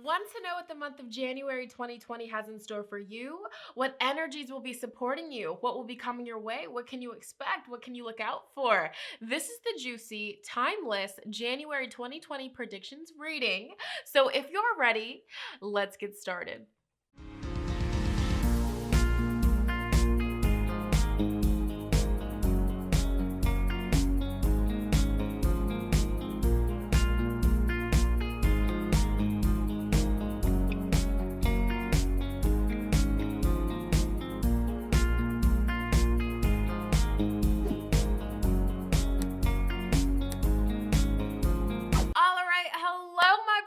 Want to know what the month of January 2020 has in store for you? What energies will be supporting you? What will be coming your way? What can you expect? What can you look out for? This is the juicy, timeless January 2020 predictions reading. So if you're ready, let's get started.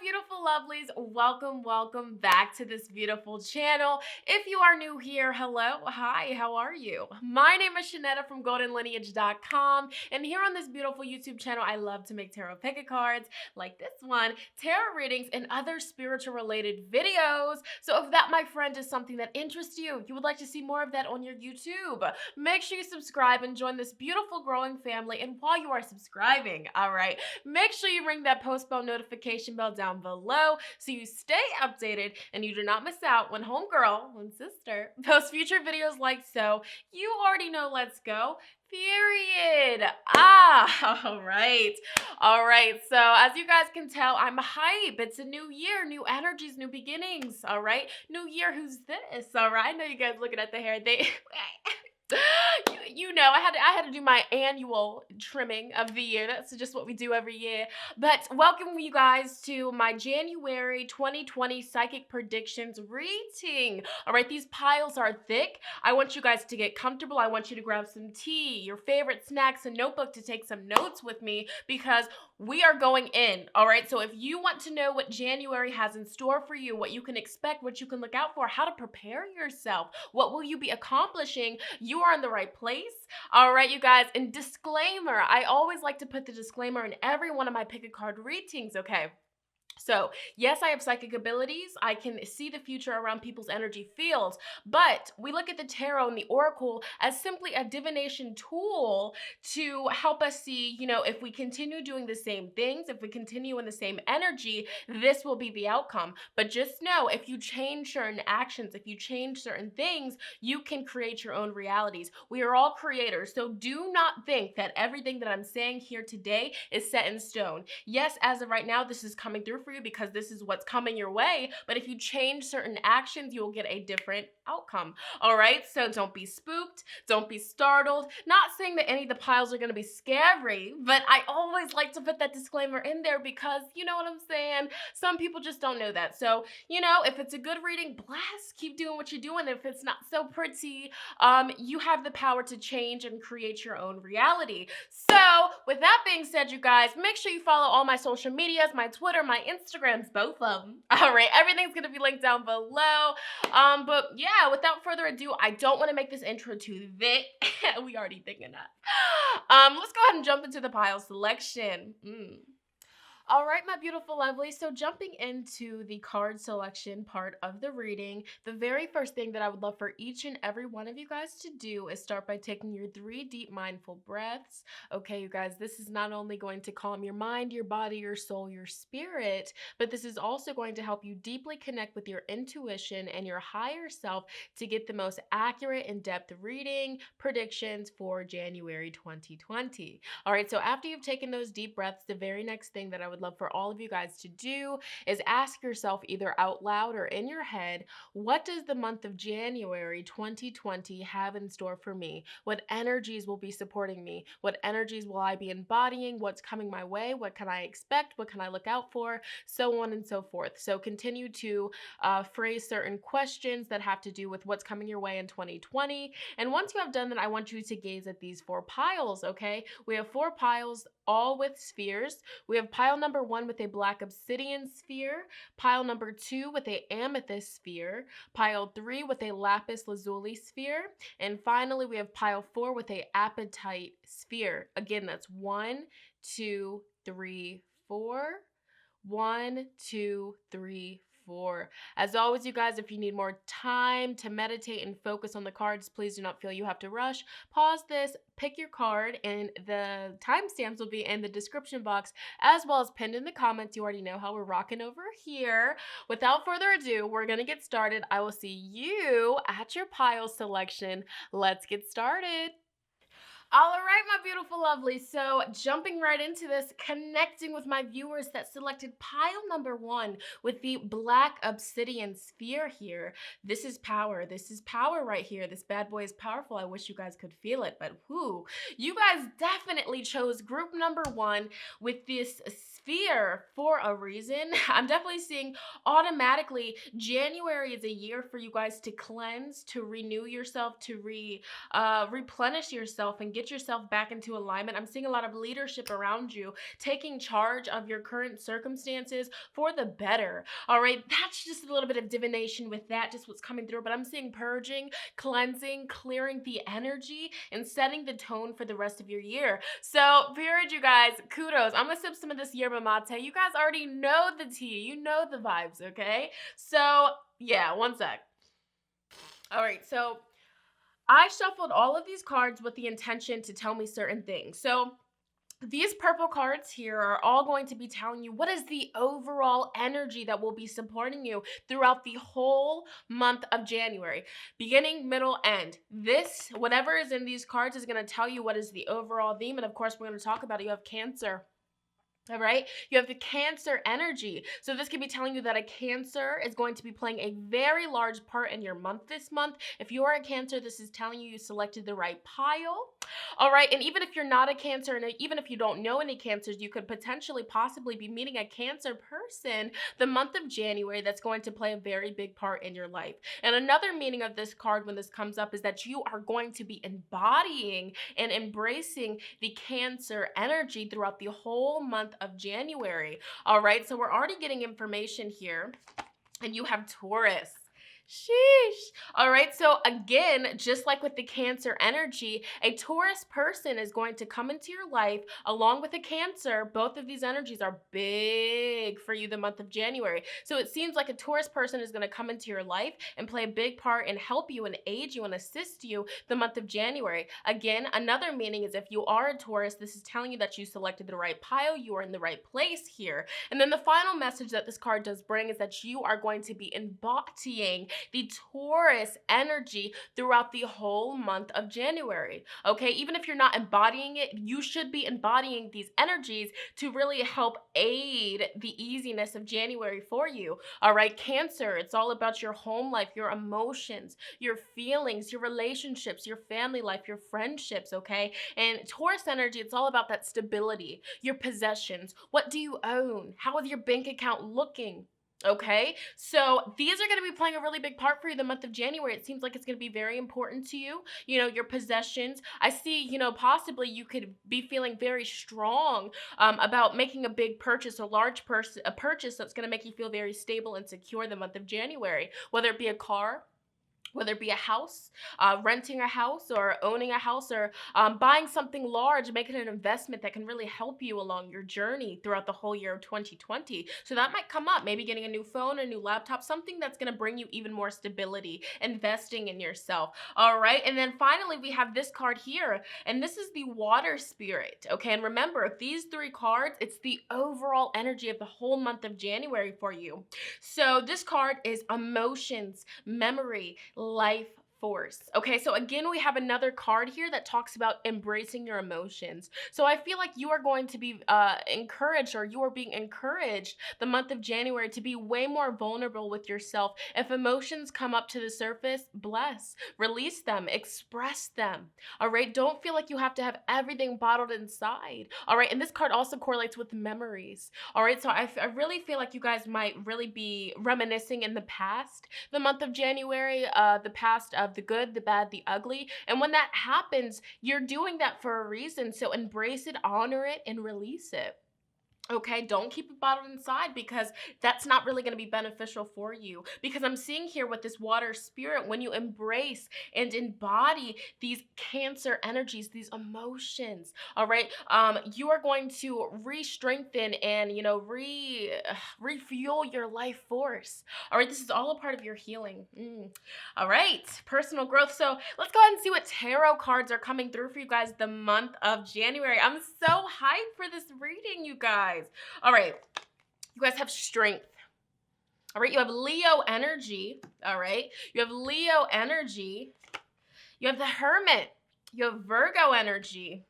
Beautiful lovelies, welcome back to this beautiful channel. If you are new here, hello, hi, how are you? My name is Shonnetta from goldenlineage.com, and here on this beautiful YouTube channel, I love to make tarot pick cards like this one, tarot readings, and other spiritual related videos. So if that, my friend, is something that interests you, you would like to see more of that on your YouTube, make sure you subscribe and join this beautiful growing family. And while you are subscribing, all right, make sure you ring that post bell notification bell down below so you stay updated and you do not miss out when homegirl, when sister, posts future videos like so. You already know, let's go. Period. All right. So as you guys can tell, I'm hype. It's a new year, new energies, new beginnings. All right. New year. Who's this? All right. I know you guys looking at the hair. You know, I had to do my annual trimming of the year. That's just what we do every year. But welcome you guys to my January 2020 psychic predictions reading. All right, these piles are thick. I want you guys to get comfortable. I want you to grab some tea, your favorite snacks, a notebook to take some notes with me because we are going in. All right, so if you want to know what January has in store for you, what you can expect, what you can look out for, how to prepare yourself, what will you be accomplishing, you are in the right place. All right, you guys, and disclaimer, I always like to put the disclaimer in every one of my pick a card readings, okay? So, yes, I have psychic abilities. I can see the future around people's energy fields, but we look at the tarot and the oracle as simply a divination tool to help us see, you know, if we continue doing the same things, if we continue in the same energy, this will be the outcome. But just know, if you change certain actions, if you change certain things, you can create your own realities. We are all creators, so do not think that everything that I'm saying here today is set in stone. Yes, as of right now, this is coming through for you because this is what's coming your way, but if you change certain actions, you will get a different outcome. All right, so don't be spooked, don't be startled. Not saying that any of the piles are going to be scary, but I always like to put that disclaimer in there because you know what I'm saying, some people just don't know that. So, you know, if it's a good reading, bless, keep doing what you're doing. If it's not so pretty, you have the power to change and create your own reality. So with that being said, you guys, make sure you follow all my social medias, my Twitter, my Instagrams, both of them. All right, everything's gonna be linked down below. But yeah, without further ado, I don't want to make this intro too thick. We already thick enough. Let's go ahead and jump into the pile selection. All right, my beautiful lovely. So jumping into the card selection part of the reading, the very first thing that I would love for each and every one of you guys to do is start by taking your 3 deep mindful breaths. Okay, you guys, this is not only going to calm your mind, your body, your soul, your spirit, but this is also going to help you deeply connect with your intuition and your higher self to get the most accurate, in-depth reading predictions for January 2020. All right, so after you've taken those deep breaths, the very next thing that I would love for all of you guys to do is ask yourself either out loud or in your head, what does the month of January 2020 have in store for me? What energies will be supporting me? What energies will I be embodying? What's coming my way? What can I expect? What can I look out for? So on and so forth. So continue to phrase certain questions that have to do with what's coming your way in 2020. And once you have done that, I want you to gaze at these 4 piles, okay? We have 4 piles, all with spheres. We have pile number 1 with a black obsidian sphere, pile number 2 with a amethyst sphere, pile 3 with a lapis lazuli sphere, and finally we have pile 4 with a apatite sphere. Again, that's 1, 2, 3, 4. 1, 2, 3, 4. As always, you guys, if you need more time to meditate and focus on the cards, please do not feel you have to rush. Pause this, pick your card, and the timestamps will be in the description box as well as pinned in the comments. You already know how we're rocking over here. Without further ado, we're going to get started. I will see you at your pile selection. Let's get started. All right, my beautiful lovely. So jumping right into this, connecting with my viewers that selected pile number 1 with the black obsidian sphere here. This is power. This is power right here. This bad boy is powerful. I wish you guys could feel it, but whoo, you guys definitely chose group number 1 with this sphere for a reason. I'm definitely seeing automatically January is a year for you guys to cleanse, to renew yourself, to replenish yourself and get yourself back into alignment. I'm seeing a lot of leadership around you, taking charge of your current circumstances for the better. All right, that's just a little bit of divination with that, just what's coming through. But I'm seeing purging, cleansing, clearing the energy, and setting the tone for the rest of your year. So, period, you guys, kudos. I'm gonna sip some of this yerba mate. You guys already know the tea. You know the vibes, okay? So, yeah, one sec. All right, so I shuffled all of these cards with the intention to tell me certain things. So these purple cards here are all going to be telling you what is the overall energy that will be supporting you throughout the whole month of January. Beginning, middle, end. This, whatever is in these cards, is going to tell you what is the overall theme. And of course, we're going to talk about it. You have Cancer. All right, you have the Cancer energy. So this could be telling you that a Cancer is going to be playing a very large part in your month this month. If you are a Cancer, this is telling you selected the right pile. All right, and even if you're not a Cancer, and even if you don't know any Cancers, you could potentially possibly be meeting a Cancer person the month of January that's going to play a very big part in your life. And another meaning of this card when this comes up is that you are going to be embodying and embracing the Cancer energy throughout the whole month of January. All right, so we're already getting information here, and you have Taurus. Sheesh. All right, so again, just like with the Cancer energy, a Taurus person is going to come into your life along with a Cancer. Both of these energies are big for you the month of January. So it seems like a Taurus person is going to come into your life and play a big part and help you and aid you and assist you the month of January. Again, another meaning is if you are a Taurus, this is telling you that you selected the right pile, you are in the right place here. And then the final message that this card does bring is that you are going to be embodying the Taurus energy throughout the whole month of January. Okay, even if you're not embodying it, you should be embodying these energies to really help aid the easiness of January for you. All right, Cancer, it's all about your home life, your emotions, your feelings, your relationships, your family life, your friendships, okay? And Taurus energy, it's all about that stability, your possessions. What do you own? How is your bank account looking? Okay, so these are going to be playing a really big part for you the month of January. It seems like it's going to be very important to you, your possessions. I see, possibly you could be feeling very strong about making a big purchase, a purchase that's going to make you feel very stable and secure the month of January, whether it be a car, whether it be a house, renting a house, or owning a house, or buying something large, making an investment that can really help you along your journey throughout the whole year of 2020. So that might come up, maybe getting a new phone, a new laptop, something that's going to bring you even more stability, investing in yourself. All right, and then finally we have this card here, and this is the Water Spirit. Okay, and remember, these 3 cards, it's the overall energy of the whole month of January for you. So this card is emotions, memory, life force. Okay, so again, we have another card here that talks about embracing your emotions. So I feel like you are going to be encouraged, or you are being encouraged the month of January to be way more vulnerable with yourself. If emotions come up to the surface, release them, express them. All right, don't feel like you have to have everything bottled inside. All right, and this card also correlates with memories. All right, so I really feel like you guys might really be reminiscing in the past, the month of January, the past of the good, the bad, the ugly. And when that happens, you're doing that for a reason. So embrace it, honor it, and release it. Okay, don't keep it bottled inside, because that's not really going to be beneficial for you. Because I'm seeing here with this water spirit, when you embrace and embody these Cancer energies, these emotions, all right, you are going to re-strengthen and, refuel your life force. All right, this is all a part of your healing. All right, personal growth. So let's go ahead and see what tarot cards are coming through for you guys the month of January. I'm so hyped for this reading, you guys. All right, you guys have strength. All right, you have Leo energy. All right, you have Leo energy. You have the Hermit. You have Virgo energy.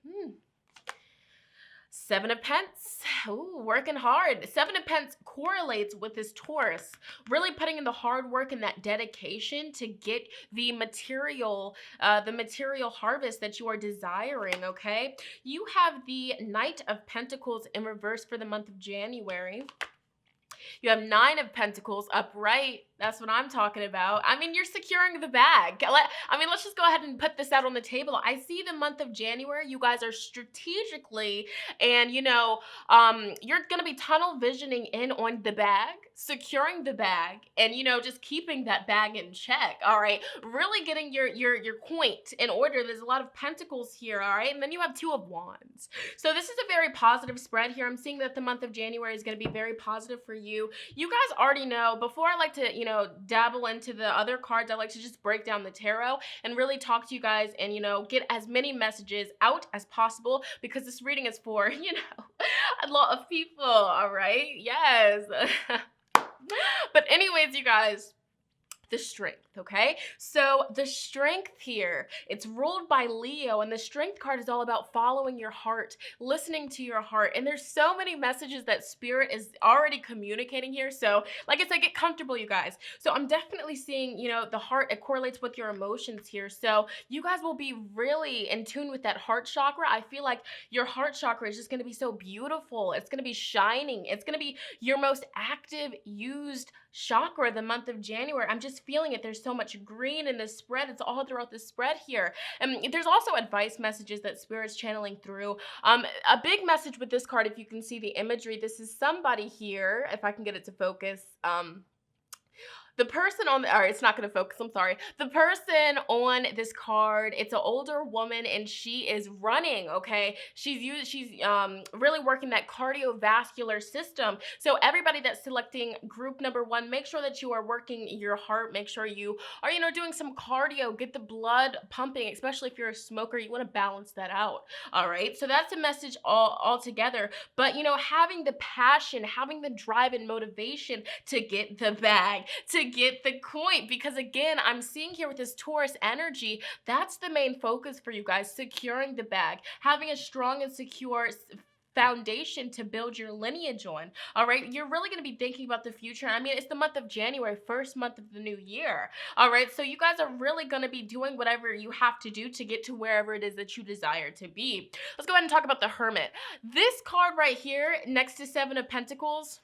Seven of Pence. Ooh, working hard. Seven of Pence correlates with this Taurus, really putting in the hard work and that dedication to get the material harvest that you are desiring, okay? You have the Knight of Pentacles in reverse for the month of January. You have Nine of Pentacles upright. That's what I'm talking about. I mean, you're securing the bag. Let's just go ahead and put this out on the table. I see the month of January, you guys are strategically and, you're going to be tunnel visioning in on the bag, securing the bag, and, just keeping that bag in check, all right? Really getting your point in order. There's a lot of pentacles here, all right? And then you have Two of Wands. So this is a very positive spread here. I'm seeing that the month of January is going to be very positive for you. You guys already know, before I like to, dabble into the other cards, I like to just break down the tarot and really talk to you guys and, get as many messages out as possible, because this reading is for, a lot of people, all right? Yes. But anyways, you guys, the strength, okay? So the strength here, it's ruled by Leo, and the strength card is all about following your heart, listening to your heart, and there's so many messages that Spirit is already communicating here. So like I said, get comfortable, you guys. So I'm definitely seeing, the heart, it correlates with your emotions here. So you guys will be really in tune with that heart chakra. I feel like your heart chakra is just going to be so beautiful. It's going to be shining. It's going to be your most active, used chakra the month of January. I'm just feeling it. There's so much green in this spread. It's all throughout the spread here. And there's also advice messages that Spirit's channeling through. A big message with this card, if you can see the imagery, this is somebody here, if I can get it to focus. The person on the, all right, it's not going to focus, I'm sorry. The person on this card, it's an older woman, and she is running, okay? She's really working that cardiovascular system. So everybody that's selecting group number 1, make sure that you are working your heart. Make sure you are, doing some cardio, get the blood pumping, especially if you're a smoker. You want to balance that out, all right? So that's a message all together. But, having the passion, having the drive and motivation to get the bag, to get the coin, because again, I'm seeing here with this Taurus energy, that's the main focus for you guys, securing the bag, having a strong and secure foundation to build your lineage on, all right? You're really going to be thinking about the future. I mean, it's the month of January, first month of the new year, all right? So you guys are really going to be doing whatever you have to do to get to wherever it is that you desire to be. Let's go ahead and talk about the Hermit. This card right here, next to Seven of Pentacles,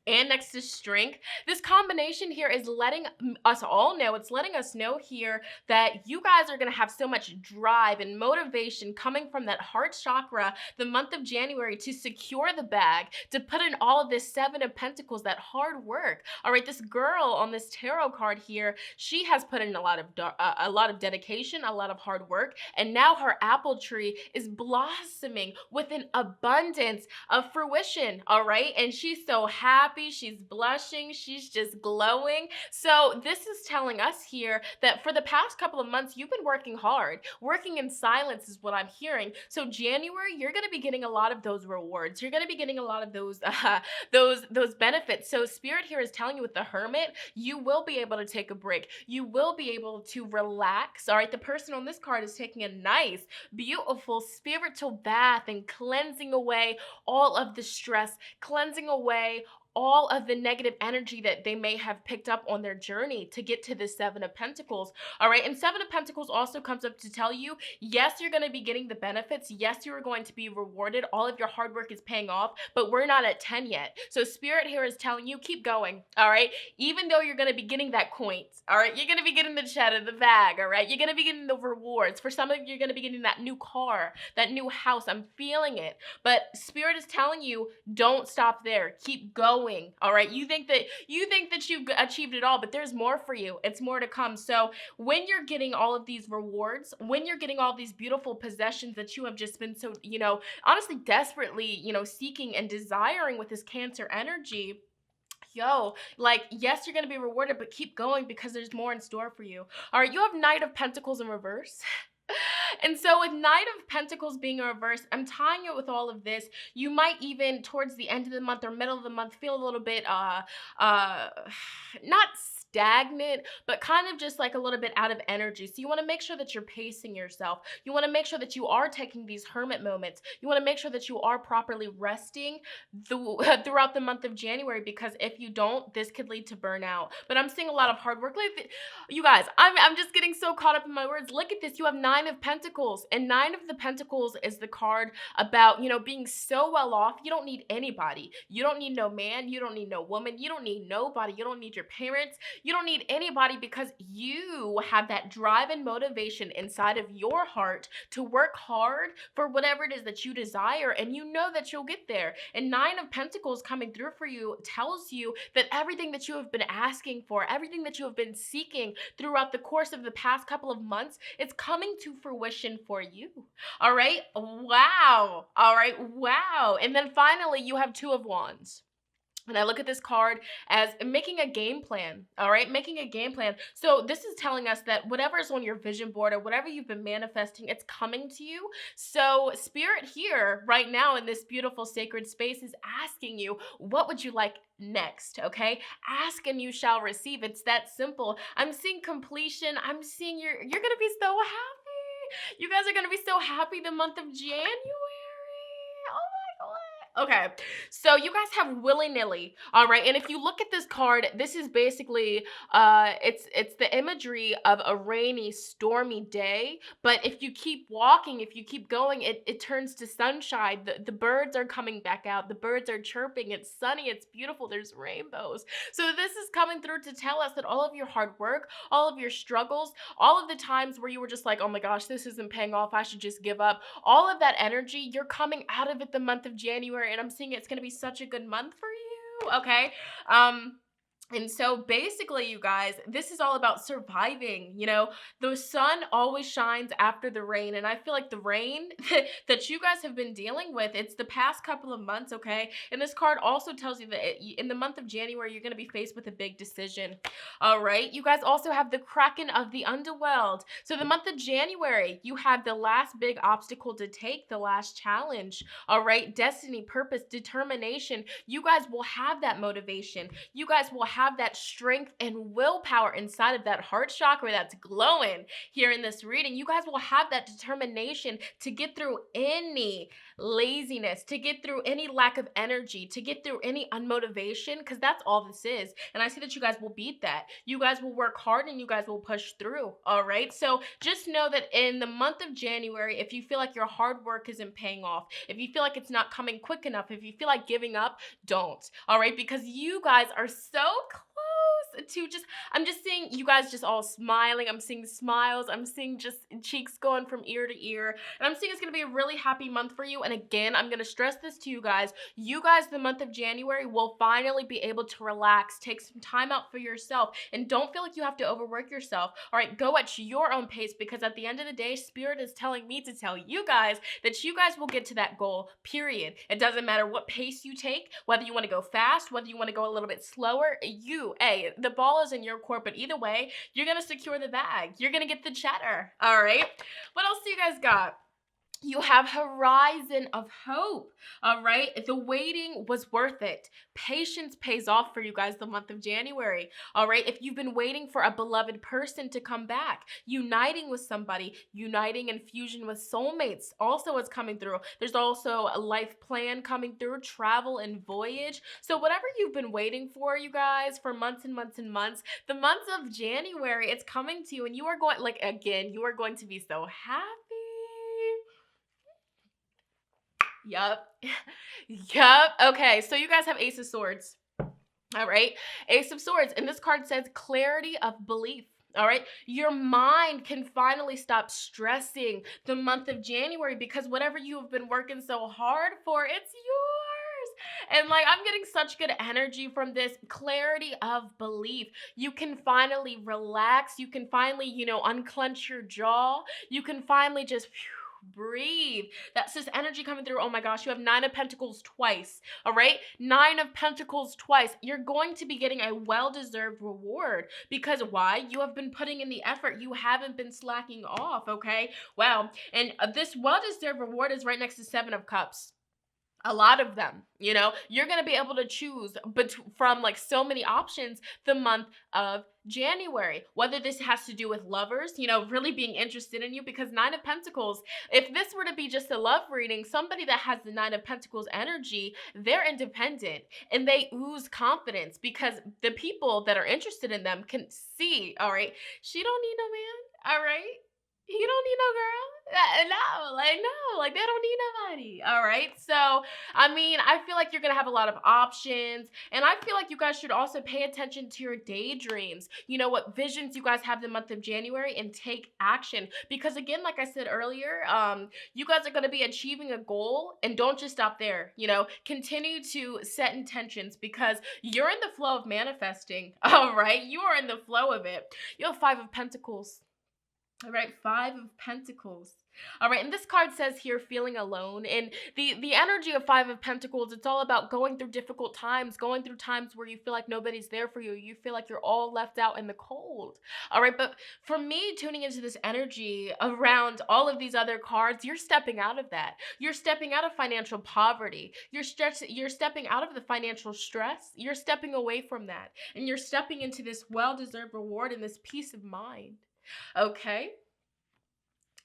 and next to strength, this combination here is letting us all know, it's letting us know here that you guys are going to have so much drive and motivation coming from that heart chakra the month of January to secure the bag, to put in all of this Seven of Pentacles, that hard work. All right, this girl on this tarot card here, she has put in a lot of dedication, a lot of hard work, and now her apple tree is blossoming with an abundance of fruition, all right? And she's so happy. She's blushing, she's just glowing. So this is telling us here that for the past couple of months, you've been working hard. Working in silence is what I'm hearing. So January, you're going to be getting a lot of those rewards. You're going to be getting a lot of those benefits. So Spirit here is telling you with the Hermit, you will be able to take a break. You will be able to relax. All right, the person on this card is taking a nice, beautiful spiritual bath and cleansing away all of the stress, cleansing away all of the negative energy that they may have picked up on their journey to get to the Seven of Pentacles. All right. And Seven of Pentacles also comes up to tell you, yes, you're going to be getting the benefits. Yes, you're going to be rewarded. All of your hard work is paying off, but we're not at 10 yet. So Spirit here is telling you, keep going. All right. Even though you're going to be getting that coins. All right. You're going to be getting the cheddar, the bag. All right. You're going to be getting the rewards. For some of you, you're going to be getting that new car, that new house. I'm feeling it. But Spirit is telling you, don't stop there. Keep going. All right. You think that you've achieved it all, but there's more for you. It's more to come. So when you're getting all of these rewards, when you're getting all these beautiful possessions that you have just been so, honestly, desperately, seeking and desiring with this Cancer energy, yes, you're going to be rewarded, but keep going because there's more in store for you. All right, you have Knight of Pentacles in reverse. And so with Knight of Pentacles being in reverse, I'm tying it with all of this. You might even towards the end of the month or middle of the month feel a little bit not stagnant, but kind of just like a little bit out of energy. So you want to make sure that you're pacing yourself. You want to make sure that you are taking these hermit moments. You want to make sure that you are properly resting throughout the month of January, because if you don't, this could lead to burnout. But I'm seeing a lot of hard work. You guys, I'm just getting so caught up in my words. Look at this. You have Nine of Pentacles, and Nine of the Pentacles is the card about, being so well off. You don't need anybody. You don't need no man. You don't need no woman. You don't need nobody. You don't need your parents. You don't need anybody, because you have that drive and motivation inside of your heart to work hard for whatever it is that you desire, and you know that you'll get there. And Nine of Pentacles coming through for you tells you that everything that you have been asking for, everything that you have been seeking throughout the course of the past couple of months, it's coming to fruition for you. All right? Wow. All right. Wow. And then finally, you have Two of Wands. And I look at this card as making a game plan, all right? Making a game plan. So this is telling us that whatever is on your vision board or whatever you've been manifesting, it's coming to you. So Spirit here right now in this beautiful sacred space is asking you, what would you like next, okay? Ask and you shall receive. It's that simple. I'm seeing completion. I'm seeing you're going to be so happy. You guys are going to be so happy the month of January. Oh my God. Okay, so you guys have willy-nilly, all right? And if you look at this card, this is basically, it's the imagery of a rainy, stormy day. But if you keep walking, if you keep going, it turns to sunshine. The birds are coming back out. The birds are chirping. It's sunny. It's beautiful. There's rainbows. So this is coming through to tell us that all of your hard work, all of your struggles, all of the times where you were just like, oh my gosh, this isn't paying off, I should just give up. All of that energy, you're coming out of it the month of January. And I'm seeing it's going to be such a good month for you, okay? And so basically, you guys, this is all about surviving. The sun always shines after the rain. And I feel like the rain that you guys have been dealing with, it's the past couple of months, okay? And this card also tells you that in the month of January, you're going to be faced with a big decision. All right. You guys also have the Kraken of the Underworld. So the month of January, you have the last big obstacle to take, the last challenge. All right. Destiny, purpose, determination. You guys will have that motivation. You guys will have that strength and willpower inside of that heart chakra that's glowing here in this reading. You guys will have that determination to get through any laziness, to get through any lack of energy, to get through any unmotivation, because that's all this is. And I see that you guys will beat that. You guys will work hard and you guys will push through. All right. So just know that in the month of January, if you feel like your hard work isn't paying off, if you feel like it's not coming quick enough, if you feel like giving up, don't. All right. Because you guys are so close to I'm just seeing you guys just all smiling. I'm seeing smiles. I'm seeing just cheeks going from ear to ear. And I'm seeing it's going to be a really happy month for you. And again, I'm going to stress this to you guys. You guys, the month of January, will finally be able to relax, take some time out for yourself, and don't feel like you have to overwork yourself. All right, go at your own pace, because at the end of the day, Spirit is telling me to tell you guys that you guys will get to that goal, period. It doesn't matter what pace you take, whether you want to go fast, whether you want to go a little bit slower. The ball is in your court, but either way, you're going to secure the bag. You're going to get the cheddar. All right. What else do you guys got? You have horizon of hope. All right. The waiting was worth it. Patience pays off for you guys the month of January. All right. If you've been waiting for a beloved person to come back, uniting with somebody, uniting in fusion with soulmates also is coming through. There's also a life plan coming through, travel and voyage. So whatever you've been waiting for, you guys, for months and months and months, the month of January, it's coming to you, and you are going, like, again, you are going to be so happy. Yup. Yup. Okay, so you guys have Ace of Swords. All right. Ace of Swords. And this card says clarity of belief. All right. Your mind can finally stop stressing the month of January because whatever you have been working so hard for, it's yours. And like, I'm getting such good energy from this clarity of belief. You can finally relax. You can finally, unclench your jaw. You can finally just breathe. That's this energy coming through. Oh my gosh, you have 9 of Pentacles twice. All right, 9 of Pentacles twice. You're going to be getting a well-deserved reward because why? You have been putting in the effort. You haven't been slacking off. Okay, wow. And this well-deserved reward is right next to 7 of Cups. A lot of them, you're going to be able to choose from like so many options the month of January, whether this has to do with lovers, really being interested in you, because 9 of Pentacles, if this were to be just a love reading, somebody that has the 9 of Pentacles energy, they're independent and they ooze confidence because the people that are interested in them can see, all right, she don't need no man, all right? You don't need no girl. No, like they don't need nobody. All right. So, I mean, I feel like you're going to have a lot of options. And I feel like you guys should also pay attention to your daydreams. You know, what visions you guys have the month of January, and take action. Because again, like I said earlier, you guys are going to be achieving a goal, and don't just stop there. Continue to set intentions because you're in the flow of manifesting. All right. You are in the flow of it. You have 5 of Pentacles. All right, 5 of Pentacles. All right, and this card says here, feeling alone. And the energy of 5 of Pentacles, it's all about going through difficult times, going through times where you feel like nobody's there for you. You feel like you're all left out in the cold. All right, but for me, tuning into this energy around all of these other cards, you're stepping out of that. You're stepping out of financial poverty. You're stepping out of the financial stress. You're stepping away from that. And you're stepping into this well-deserved reward and this peace of mind. Okay.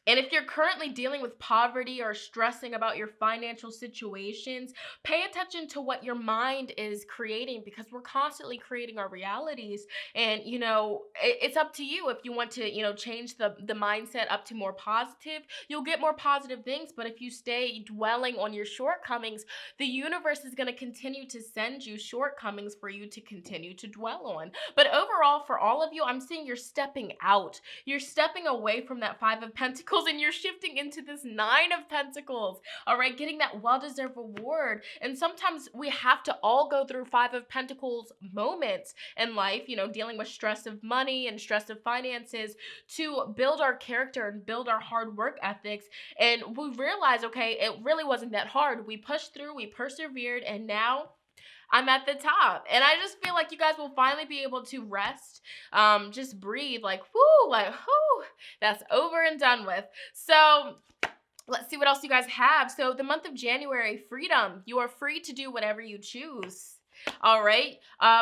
And if you're currently dealing with poverty or stressing about your financial situations, pay attention to what your mind is creating, because we're constantly creating our realities. And, it's up to you if you want to, change the mindset up to more positive. You'll get more positive things. But if you stay dwelling on your shortcomings, the universe is going to continue to send you shortcomings for you to continue to dwell on. But overall, for all of you, I'm seeing you're stepping out. You're stepping away from that 5 of Pentacles and you're shifting into this 9 of Pentacles. All right, getting that well-deserved reward. And sometimes we have to all go through 5 of Pentacles moments in life, dealing with stress of money and stress of finances, to build our character and build our hard work ethics. And we realize, okay, it really wasn't that hard. We pushed through, we persevered, and now I'm at the top. And I just feel like you guys will finally be able to rest, just breathe, like, whoo, that's over and done with. So let's see what else you guys have. So the month of January, freedom. You are free to do whatever you choose. All right.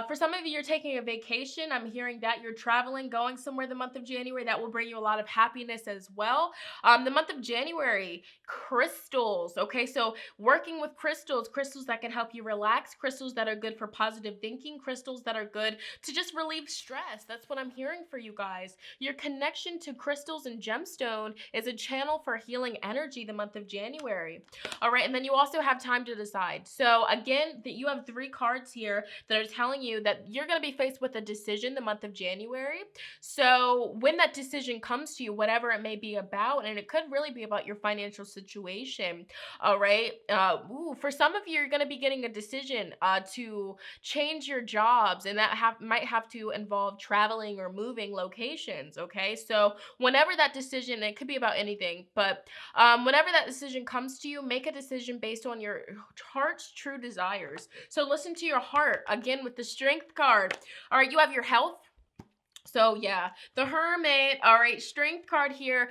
For some of you, you're taking a vacation. I'm hearing that you're traveling, going somewhere the month of January. That will bring you a lot of happiness as well. The month of January, crystals. Okay, so working with crystals that can help you relax, crystals that are good for positive thinking, crystals that are good to just relieve stress. That's what I'm hearing for you guys. Your connection to crystals and gemstone is a channel for healing energy the month of January. All right, and then you also have time to decide. So again, that you have 3 cards here that are telling you that you're going to be faced with a decision the month of January. So when that decision comes to you, whatever it may be about, and it could really be about your financial situation, all right, for some of you, you're going to be getting a decision to change your jobs, and that might have to involve traveling or moving locations. Okay, so whenever that decision, it could be about anything, but whenever that decision comes to you, make a decision based on your heart's true desires. So listen to your heart. Again, with the Strength card. All right, you have your health. So yeah, the Hermit. All right, Strength card here.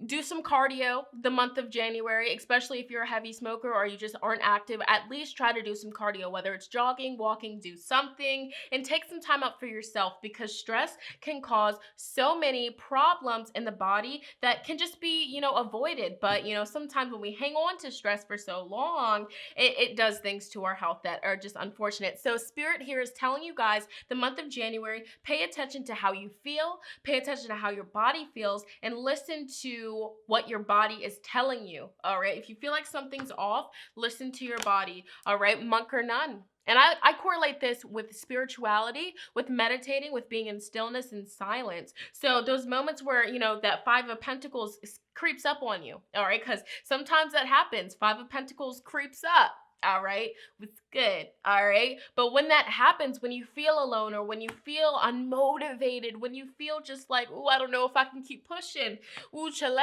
Do some cardio the month of January, especially if you're a heavy smoker or you just aren't active. At least try to do some cardio, whether it's jogging, walking, do something, and take some time out for yourself, because stress can cause so many problems in the body that can just be, avoided. But, sometimes when we hang on to stress for so long, it does things to our health that are just unfortunate. So Spirit here is telling you guys the month of January, pay attention to how you feel, pay attention to how your body feels, and listen to what your body is telling you. All right. If you feel like something's off, listen to your body. All right. Monk or nun. And I correlate this with spirituality, with meditating, with being in stillness and silence. So those moments where, that Five of Pentacles creeps up on you. All right. Because sometimes that happens. Five of Pentacles creeps up. All right. It's good. All right. But when that happens, when you feel alone or when you feel unmotivated, when you feel just like, oh, I don't know if I can keep pushing. Ooh, chale.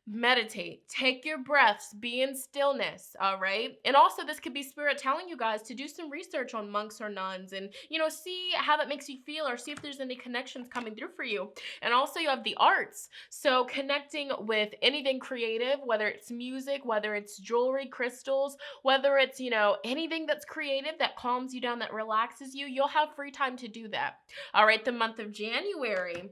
Meditate, take your breaths, be in stillness, all right? And also this could be Spirit telling you guys to do some research on monks or nuns and, see how that makes you feel, or see if there's any connections coming through for you. And also you have the arts. So connecting with anything creative, whether it's music, whether it's jewelry, crystals, whether it's, anything that's creative that calms you down, that relaxes you, you'll have free time to do that. All right, the month of January.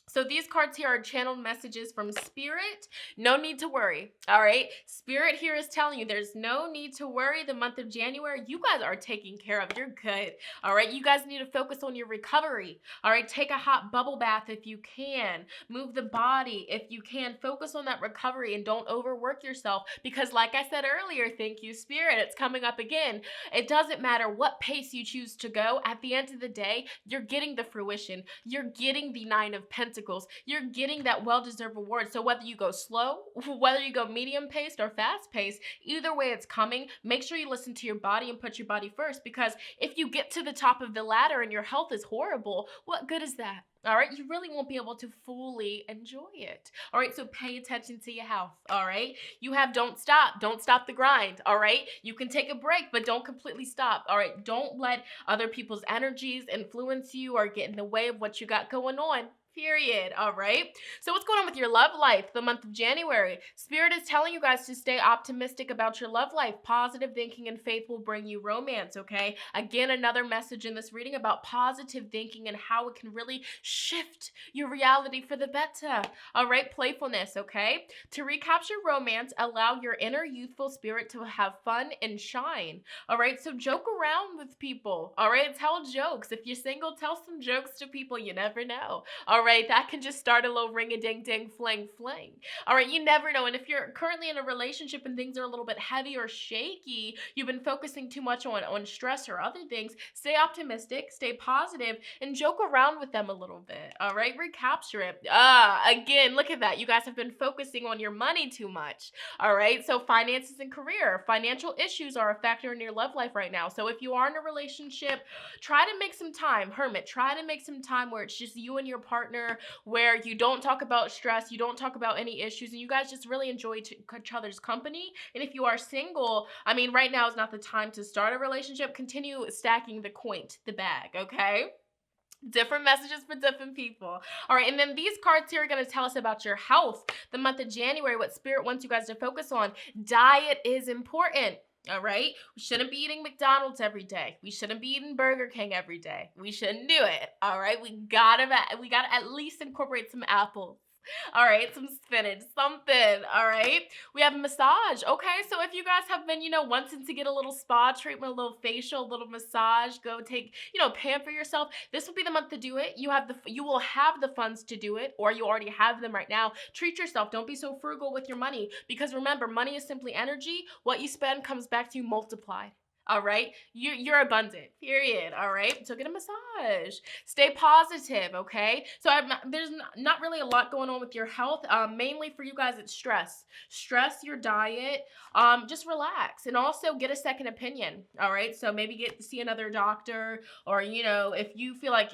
So these cards here are channeled messages from Spirit. No need to worry, all right? Spirit here is telling you there's no need to worry the month of January. You guys are taken care of. You're good, all right? You guys need to focus on your recovery, all right? Take a hot bubble bath if you can. Move the body if you can. Focus on that recovery and don't overwork yourself, because like I said earlier, thank you, Spirit, it's coming up again. It doesn't matter what pace you choose to go. At the end of the day, you're getting the fruition. You're getting the Nine of Pentacles. You're getting that well-deserved reward. So whether you go slow, whether you go medium-paced or fast-paced, either way it's coming. Make sure you listen to your body and put your body first, because if you get to the top of the ladder and your health is horrible, what good is that? All right, you really won't be able to fully enjoy it. All right, so pay attention to your health. All right, you have don't stop the grind. All right, you can take a break, but don't completely stop. All right, don't let other people's energies influence you or get in the way of what you got going on. Period. All right. So what's going on with your love life the month of January? Spirit is telling you guys to stay optimistic about your love life. Positive thinking and faith will bring you romance, okay? Again, another message in this reading about positive thinking and how it can really shift your reality for the better. All right. Playfulness, okay? To recapture romance, allow your inner youthful spirit to have fun and shine. All right. So joke around with people. All right. Tell jokes. If you're single, tell some jokes to people. You never know. All right, that can just start a little ring-a-ding-ding, fling. All right, you never know. And if you're currently in a relationship and things are a little bit heavy or shaky, you've been focusing too much on stress or other things, stay optimistic, stay positive, and joke around with them a little bit. All right, recapture it. Again, look at that. You guys have been focusing on your money too much. All right, so finances and career. Financial issues are a factor in your love life right now. So if you are in a relationship, try to make some time. Hermit, try to make some time where it's just you and your partner, where you don't talk about stress, you don't talk about any issues, and you guys just really enjoy each other's company. And if you are single, I mean, right now is not the time to start a relationship. Continue stacking the coin, the bag, okay? Different messages for different people. All right, and then these cards here are going to tell us about your health. The month of January, what Spirit wants you guys to focus on. Diet is important. All right, we shouldn't be eating McDonald's every day. We shouldn't be eating Burger King every day. We shouldn't do it. All right, we gotta at least incorporate some apples. All right, some spinach, something. All right, we have a massage. Okay, so if you guys have been, wanting to get a little spa treatment, a little facial, a little massage, go take, pamper yourself. This will be the month to do it. You will have the funds to do it, or you already have them right now. Treat yourself. Don't be so frugal with your money, because remember, money is simply energy. What you spend comes back to you multiplied. All right, you're abundant, period. All right, so get a massage. Stay positive, okay? So there's not really a lot going on with your health. Mainly for you guys, it's stress. Stress, your diet, just relax. And also get a second opinion, all right? So maybe get to see another doctor, or, if you feel like,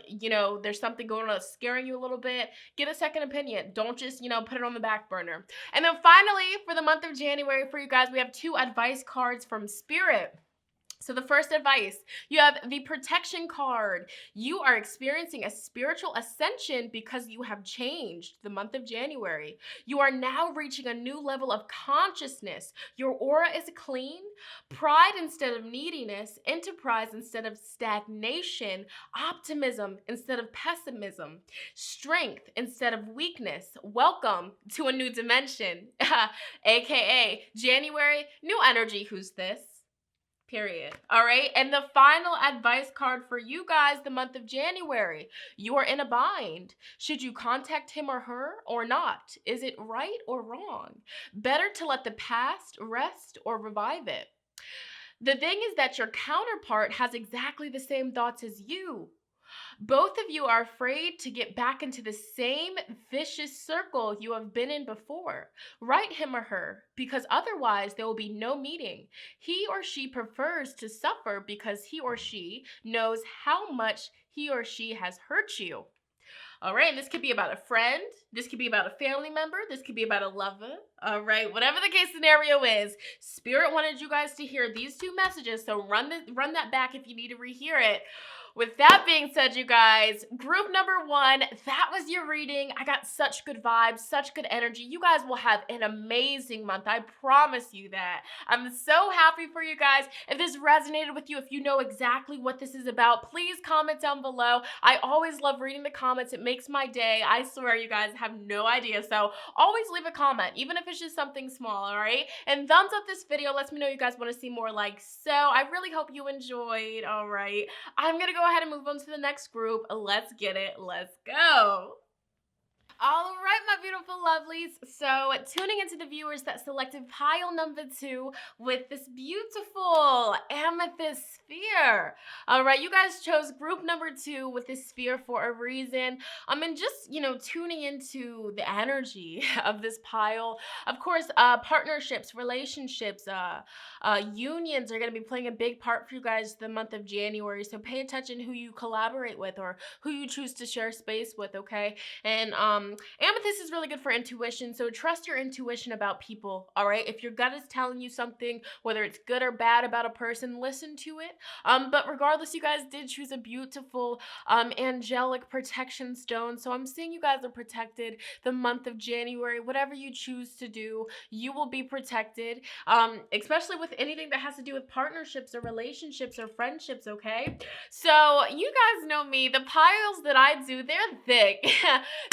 there's something going on that's scaring you a little bit, get a second opinion. Don't just, put it on the back burner. And then finally, for the month of January, for you guys, we have 2 advice cards from Spirit. So the first advice, you have the protection card. You are experiencing a spiritual ascension because you have changed the month of January. You are now reaching a new level of consciousness. Your aura is clean, pride instead of neediness, enterprise instead of stagnation, optimism instead of pessimism, strength instead of weakness. Welcome to a new dimension, aka January, new energy. Who's this? Period. All right. And the final advice card for you guys the month of January. You are in a bind. Should you contact him or her or not? Is it right or wrong? Better to let the past rest or revive it. The thing is that your counterpart has exactly the same thoughts as you. Both of you are afraid to get back into the same vicious circle you have been in before. Write him or her, because otherwise there will be no meeting. He or she prefers to suffer because he or she knows how much he or she has hurt you. All right, and this could be about a friend. This could be about a family member. This could be about a lover. All right, whatever the case scenario is, Spirit wanted you guys to hear these two messages, so run that back if you need to rehear it. With that being said, you guys, group number 1, that was your reading. I got such good vibes, such good energy. You guys will have an amazing month. I promise you that. I'm so happy for you guys. If this resonated with you, if you know exactly what this is about, please comment down below. I always love reading the comments. It makes my day. I swear you guys have no idea. So always leave a comment, even if it's just something small, all right? And thumbs up this video. Lets me know you guys want to see more like so. I really hope you enjoyed, all right? I'm going to go ahead and move on to the next group. Let's get it. Let's go. All right, my beautiful lovelies. So tuning into the viewers that selected pile number 2 with this beautiful amethyst sphere. All right, you guys chose group number 2 with this sphere for a reason. And just, tuning into the energy of this pile. Of course, partnerships, relationships, unions are going to be playing a big part for you guys the month of January. So pay attention who you collaborate with or who you choose to share space with, okay? And amethyst is really good for intuition, so trust your intuition about people, all right? If your gut is telling you something, whether it's good or bad about a person, listen to it. But regardless, you guys did choose a beautiful angelic protection stone, so I'm seeing you guys are protected the month of January. Whatever you choose to do, you will be protected, especially with anything that has to do with partnerships or relationships or friendships, okay? So you guys know me, the piles that I do, they're thick.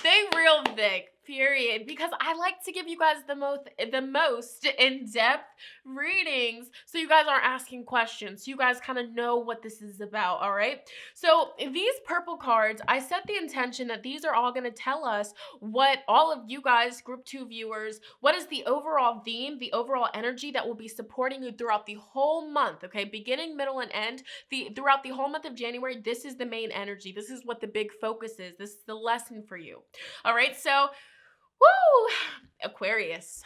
They real thick, period, because I like to give you guys the most in-depth readings so you guys aren't asking questions, so you guys kind of know what this is about, all right? So these purple cards, I set the intention that these are all going to tell us what all of you guys, group 2 viewers, what is the overall theme, the overall energy that will be supporting you throughout the whole month, okay? Beginning, middle, and end. Throughout the whole month of January, this is the main energy. This is what the big focus is. This is the lesson for you. All right, so, woo! Aquarius.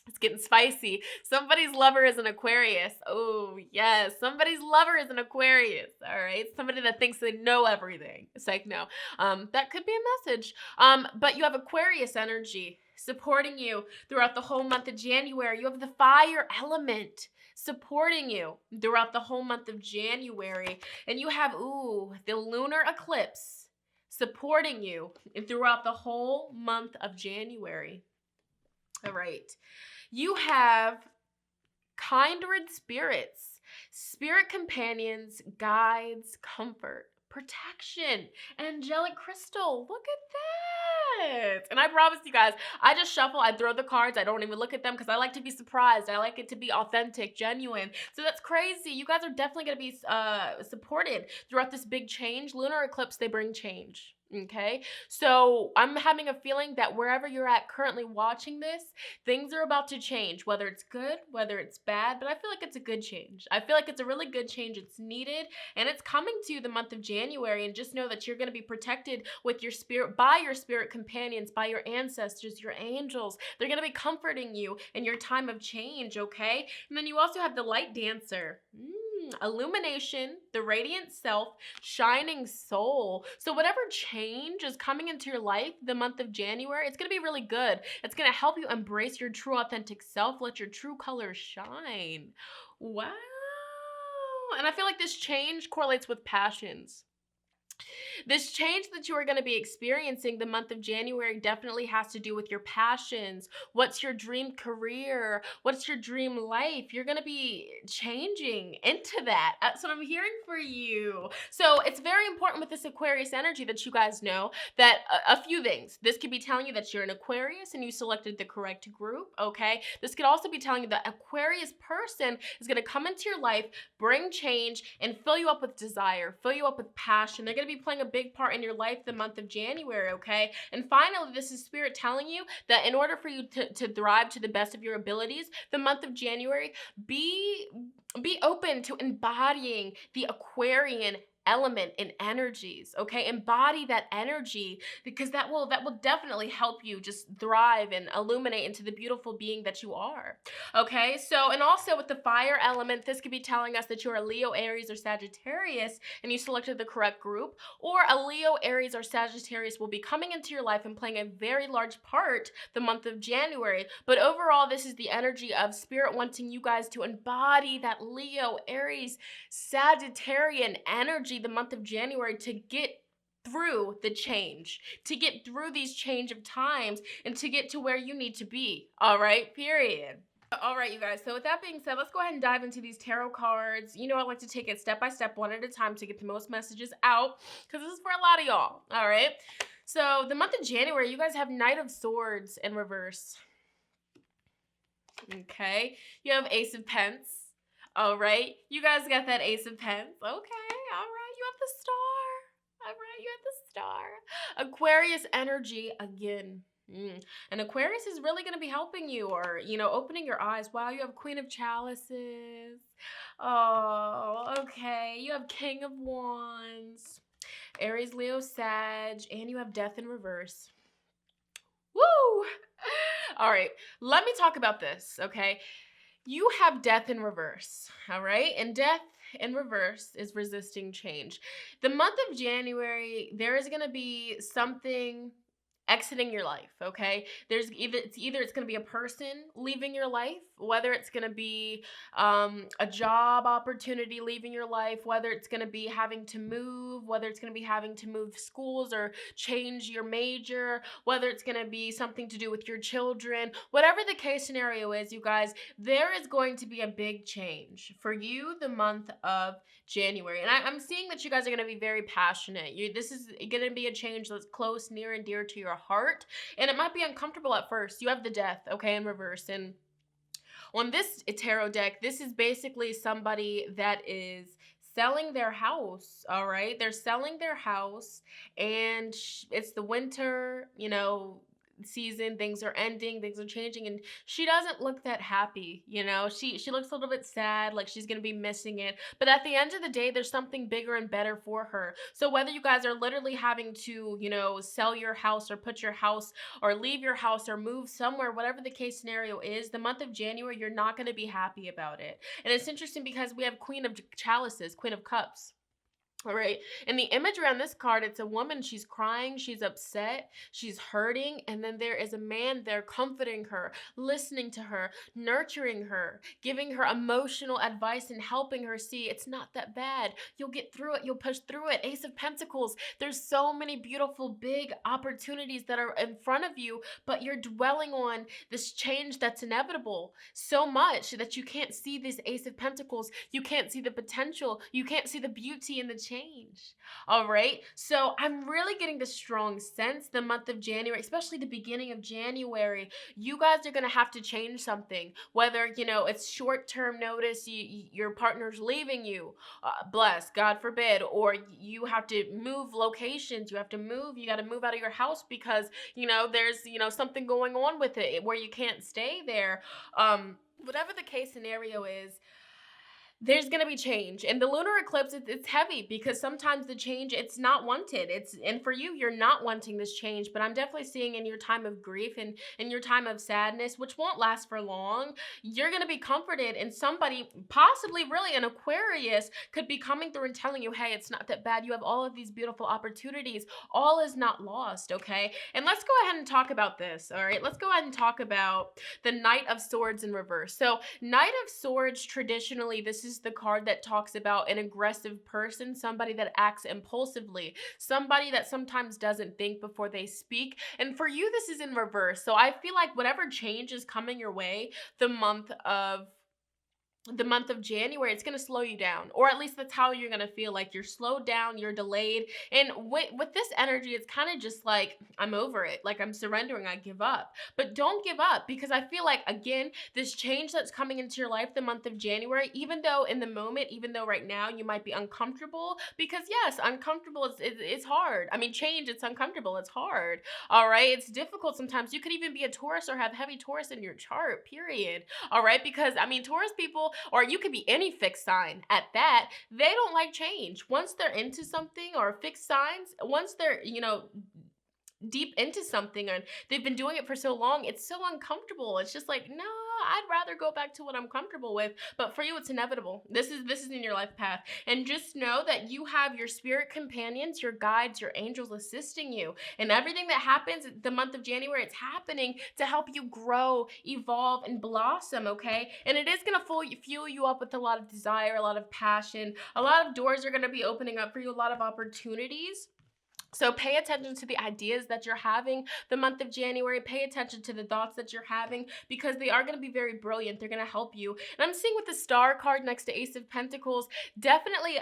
It's getting spicy. Somebody's lover is an Aquarius. Oh, yes. Somebody's lover is an Aquarius. All right. Somebody that thinks they know everything. It's like, no. That could be a message. But you have Aquarius energy supporting you throughout the whole month of January. You have the fire element supporting you throughout the whole month of January. And you have, the lunar eclipse supporting you throughout the whole month of January. All right. You have kindred spirits, spirit companions, guides, comfort, protection, angelic crystal. Look at that. And I promise you guys, I just shuffle, I throw the cards, I don't even look at them because I like to be surprised. I like it to be authentic, genuine. So that's crazy. You guys are definitely going to be supported throughout this big change. Lunar eclipse, they bring change. Okay, so I'm having a feeling that wherever you're at currently watching this, things are about to change, whether it's good, whether it's bad, but I feel like it's a good change. I feel like it's a really good change. It's needed, and it's coming to you the month of January, and just know that you're going to be protected with your spirit, by your spirit companions, by your ancestors, your angels. They're going to be comforting you in your time of change, okay? And then you also have the light dancer. Illumination, the radiant self, shining soul. So whatever change is coming into your life the month of January, it's going to be really good. It's going to help you embrace your true authentic self. Let your true colors shine. Wow. And I feel like this change correlates with passions. This change that you are going to be experiencing the month of January definitely has to do with your passions. What's your dream career? What's your dream life? You're going to be changing into that. That's what I'm hearing for you. So it's very important with this Aquarius energy that you guys know that a few things. This could be telling you that you're an Aquarius and you selected the correct group, okay? This could also be telling you that Aquarius person is going to come into your life, bring change, and fill you up with desire, fill you up with passion. They're going to be playing a big part in your life the month of January, okay? And finally, this is Spirit telling you that in order for you to thrive to the best of your abilities, the month of January, be open to embodying the Aquarian element and energies, okay? Embody that energy, because that will definitely help you just thrive and illuminate into the beautiful being that you are, okay? So, and also with the fire element, this could be telling us that you're a Leo, Aries, or Sagittarius, and you selected the correct group, or a Leo, Aries, or Sagittarius will be coming into your life and playing a very large part the month of January. But overall, this is the energy of Spirit wanting you guys to embody that Leo, Aries, Sagittarian energy the month of January to get through the change, to get through these change of times, and to get to where you need to be. All right, period. All right, you guys. So with that being said, let's go ahead and dive into these tarot cards. You know, I like to take it step by step, one at a time to get the most messages out, because this is for a lot of y'all. All right. So the month of January, you guys have Knight of Swords in reverse. Okay. You have Ace of Pence. All right. You guys got that Ace of Pence. Okay. All right. You have the Star. All right. You have the Star. Aquarius energy again. And Aquarius is really going to be helping you, or, you know, opening your eyes. Wow, you have Queen of Chalices. Oh, okay. You have King of Wands. Aries, Leo, Sag. And you have Death in reverse. Woo! All right. Let me talk about this, okay? You have Death in reverse, all right? And Death in reverse is resisting change. The month of January, there is going to be something exiting your life, okay? There's either it's going to be a person leaving your life, whether it's going to be a job opportunity leaving your life, whether it's going to be having to move, whether it's going to be having to move schools or change your major, whether it's going to be something to do with your children. Whatever the case scenario is, you guys, there is going to be a big change for you the month of January. And I'm seeing that you guys are going to be very passionate. This is going to be a change that's close, near, and dear to your heart. And it might be uncomfortable at first. You have the Death, okay, in reverse. And on this tarot deck, this is basically somebody that is selling their house, all right? They're selling their house, and it's the winter, you know, season. Things are ending, things are changing, and she doesn't look that happy, you know. She looks a little bit sad, like she's gonna be missing it. But at the end of the day, there's something bigger and better for her. So whether you guys are literally having to, you know, sell your house or put your house or leave your house or move somewhere, whatever the case scenario is, the month of January, you're not going to be happy about it. And it's interesting because we have Queen of Chalices, Queen of Cups. All right. And the imagery on this card, it's a woman. She's crying. She's upset. She's hurting. And then there is a man there comforting her, listening to her, nurturing her, giving her emotional advice and helping her see it's not that bad. You'll get through it. You'll push through it. Ace of Pentacles. There's so many beautiful, big opportunities that are in front of you, but you're dwelling on this change that's inevitable so much that you can't see this Ace of Pentacles. You can't see the potential. You can't see the beauty in the change. All right. So I'm really getting the strong sense the month of January, especially the beginning of January, you guys are going to have to change something, whether, you know, it's short-term notice, your partner's leaving you, bless, God forbid, or you have to move locations. You have to move. You got to move out of your house because, you know, there's, you know, something going on with it where you can't stay there. Whatever the case scenario is, there's going to be change. And the lunar eclipse, it's heavy because sometimes the change, it's not wanted. And for you, you're not wanting this change, but I'm definitely seeing in your time of grief and in your time of sadness, which won't last for long, you're going to be comforted, and somebody, possibly really an Aquarius, could be coming through and telling you, hey, it's not that bad. You have all of these beautiful opportunities. All is not lost, okay? And let's go ahead and talk about this, all right? Let's go ahead and talk about the Knight of Swords in reverse. So Knight of Swords, traditionally, this is is the card that talks about an aggressive person, somebody that acts impulsively, somebody that sometimes doesn't think before they speak. And for you, this is in reverse. So I feel like whatever change is coming your way, the month of January, it's going to slow you down, or at least that's how you're going to feel. Like you're slowed down, you're delayed. And with this energy, it's kind of just like, I'm over it. Like I'm surrendering, I give up. But don't give up, because I feel like, again, this change that's coming into your life the month of January, even though in the moment, even though right now you might be uncomfortable, because yes, uncomfortable it's hard. I mean, change, it's uncomfortable, it's hard. All right, it's difficult sometimes. You could even be a Taurus or have heavy Taurus in your chart, period. All right, because I mean, Taurus people, or you could be any fixed sign at that, they don't like change. Once they're into something, or fixed signs, once they're, deep into something and they've been doing it for so long, it's so uncomfortable. It's just like, no, I'd rather go back to what I'm comfortable with. But for you, it's inevitable. This is in your life path. And just know that you have your spirit companions, your guides, your angels assisting you. And everything that happens the month of January, it's happening to help you grow, evolve, and blossom, okay? And it is gonna fuel you up with a lot of desire, a lot of passion. A lot of doors are gonna be opening up for you, a lot of opportunities. So pay attention to the ideas that you're having the month of January. Pay attention to the thoughts that you're having, because they are going to be very brilliant. They're going to help you. And I'm seeing with the Star card next to Ace of Pentacles, definitely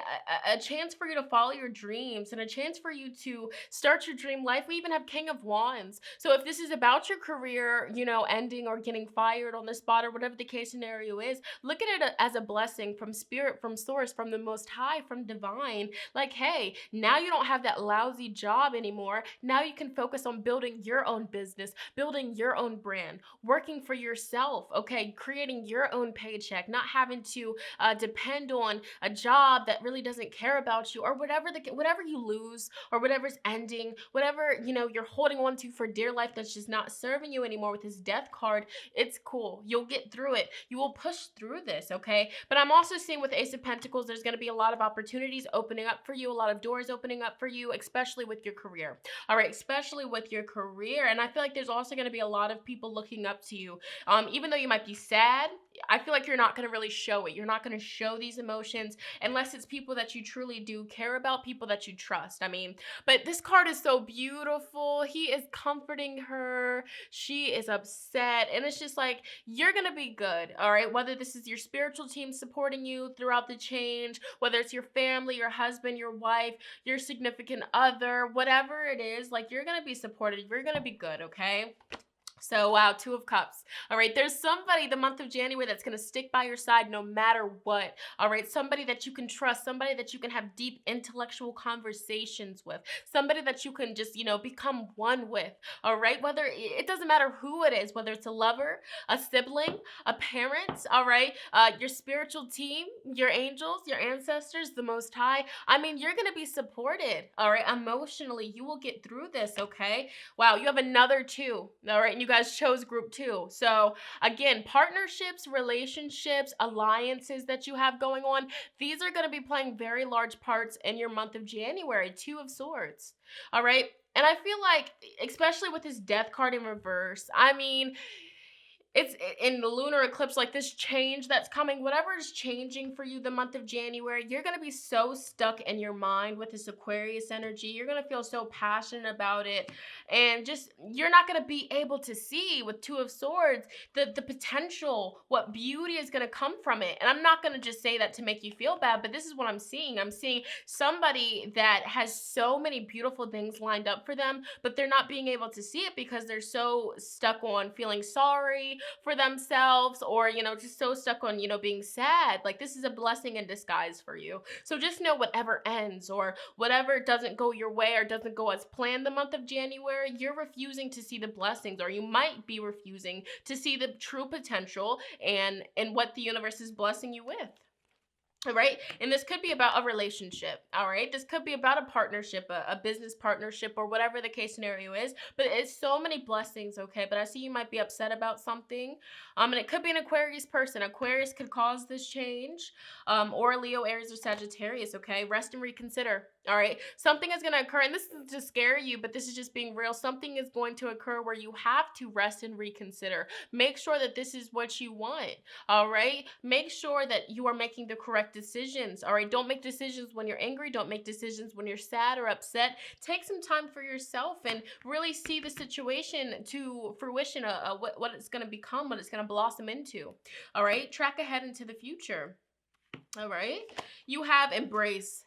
a chance for you to follow your dreams and a chance for you to start your dream life. We even have King of Wands. So if this is about your career, ending or getting fired on the spot, or whatever the case scenario is, look at it as a blessing from spirit, from source, from the Most High, from divine. Like, hey, now you don't have that lousy job anymore. Now you can focus on building your own business, building your own brand, working for yourself, okay? Creating your own paycheck, not having to depend on a job that really doesn't care about you, or whatever you lose, or whatever's ending, whatever, you're holding on to for dear life that's just not serving you anymore with this Death card. It's cool. You'll get through it. You will push through this, okay? But I'm also seeing with Ace of Pentacles, there's going to be a lot of opportunities opening up for you, a lot of doors opening up for you, especially with your career. All right, especially with your career. And I feel like there's also going to be a lot of people looking up to you. Even though you might be sad, I feel like you're not going to really show it. You're not going to show these emotions unless it's people that you truly do care about, people that you trust. I mean, but this card is so beautiful. He is comforting her. She is upset. And it's just like, you're going to be good. All right. Whether this is your spiritual team supporting you throughout the change, whether it's your family, your husband, your wife, your significant other, whatever it is, like, you're going to be supported. You're going to be good. Okay. So, wow, Two of Cups. All right, there's somebody the month of January that's going to stick by your side no matter what. All right, somebody that you can trust, somebody that you can have deep intellectual conversations with, somebody that you can just, become one with. All right, whether it doesn't matter who it is, whether it's a lover, a sibling, a parent, all right, your spiritual team, your angels, your ancestors, the Most High. I mean, you're going to be supported. All right, emotionally, you will get through this. Okay, wow, you have another 2. All right, and you guys chose group 2. So again, partnerships, relationships, alliances that you have going on, these are going to be playing very large parts in your month of January. 2 of Swords. All right. And I feel like, especially with this Death card in reverse, I mean, it's in the lunar eclipse, like this change that's coming, whatever is changing for you the month of January, you're going to be so stuck in your mind with this Aquarius energy. You're going to feel so passionate about it. And just, you're not going to be able to see with 2 of Swords, the potential, what beauty is going to come from it. And I'm not going to just say that to make you feel bad, but this is what I'm seeing. I'm seeing somebody that has so many beautiful things lined up for them, but they're not being able to see it because they're so stuck on feeling sorry for themselves, or just so stuck on being sad. Like, this is a blessing in disguise for you. So just know, whatever ends or whatever doesn't go your way or doesn't go as planned the month of January, you're refusing to see the blessings, or you might be refusing to see the true potential and what the universe is blessing you with. All right. And this could be about a relationship. All right. This could be about a partnership, a business partnership, or whatever the case scenario is. But it's so many blessings. Okay. But I see you might be upset about something. And it could be an Aquarius person. Aquarius could cause this change. Or Leo, Aries, or Sagittarius. Okay. Rest and reconsider. All right. Something is going to occur, and this isn't to scare you, but this is just being real. Something is going to occur where you have to rest and reconsider. Make sure that this is what you want. All right. Make sure that you are making the correct decisions. All right. Don't make decisions when you're angry. Don't make decisions when you're sad or upset. Take some time for yourself and really see the situation to fruition, what it's going to become, what it's going to blossom into. All right. Track ahead into the future. All right. You have embrace.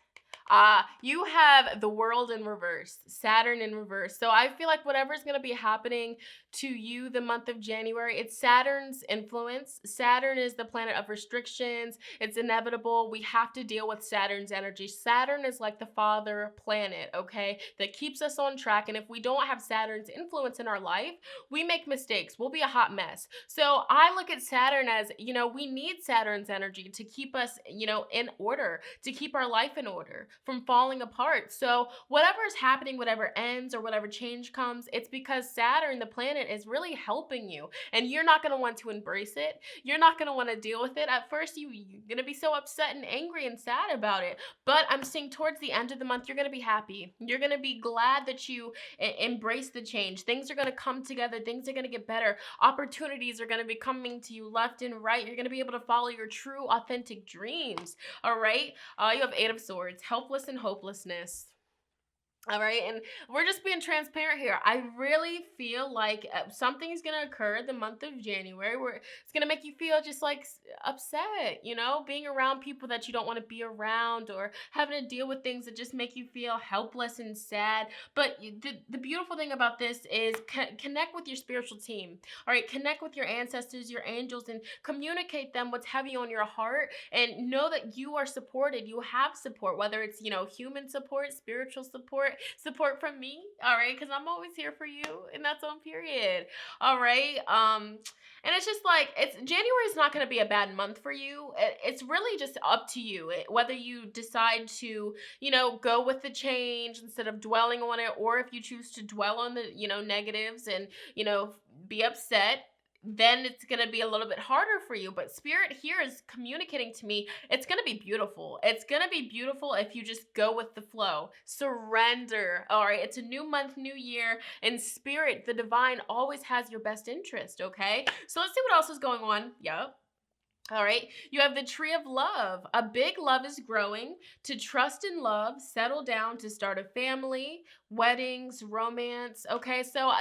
You have the world in reverse, Saturn in reverse. So I feel like whatever's going to be happening to you the month of January, it's Saturn's influence. Saturn is the planet of restrictions. It's inevitable. We have to deal with Saturn's energy. Saturn is like the father planet, okay, that keeps us on track. And if we don't have Saturn's influence in our life, we make mistakes. We'll be a hot mess. So I look at Saturn as, we need Saturn's energy to keep us, in order, to keep our life in order from falling apart. So whatever is happening, whatever ends or whatever change comes, it's because Saturn, the planet, is really helping you, and you're not going to want to embrace it. You're not going to want to deal with it. At first, you're going to be so upset and angry and sad about it. But I'm seeing towards the end of the month, you're going to be happy. You're going to be glad that you embrace the change. Things are going to come together. Things are going to get better. Opportunities are going to be coming to you left and right. You're going to be able to follow your true, authentic dreams. All right. You have Eight of Swords, helpless and hopelessness. All right, and we're just being transparent here. I really feel like something is going to occur the month of January where it's going to make you feel just like upset, being around people that you don't want to be around, or having to deal with things that just make you feel helpless and sad. But the beautiful thing about this is connect with your spiritual team. All right, connect with your ancestors, your angels, and communicate them what's heavy on your heart, and know that you are supported. You have support, whether it's, human support, spiritual support from me, all right, because I'm always here for you, and that's on period. All right. And it's just like, January is not going to be a bad month for you. It's really just up to you, whether you decide to, go with the change instead of dwelling on it, or if you choose to dwell on the, negatives and, be upset. Then it's going to be a little bit harder for you. But Spirit here is communicating to me, it's going to be beautiful. It's going to be beautiful if you just go with the flow. Surrender. All right. It's a new month, new year. And Spirit, the divine, always has your best interest. Okay. So let's see what else is going on. Yep. All right, you have the Tree of Love. A big love is growing. To trust in love, settle down, to start a family, weddings, romance. Okay, so,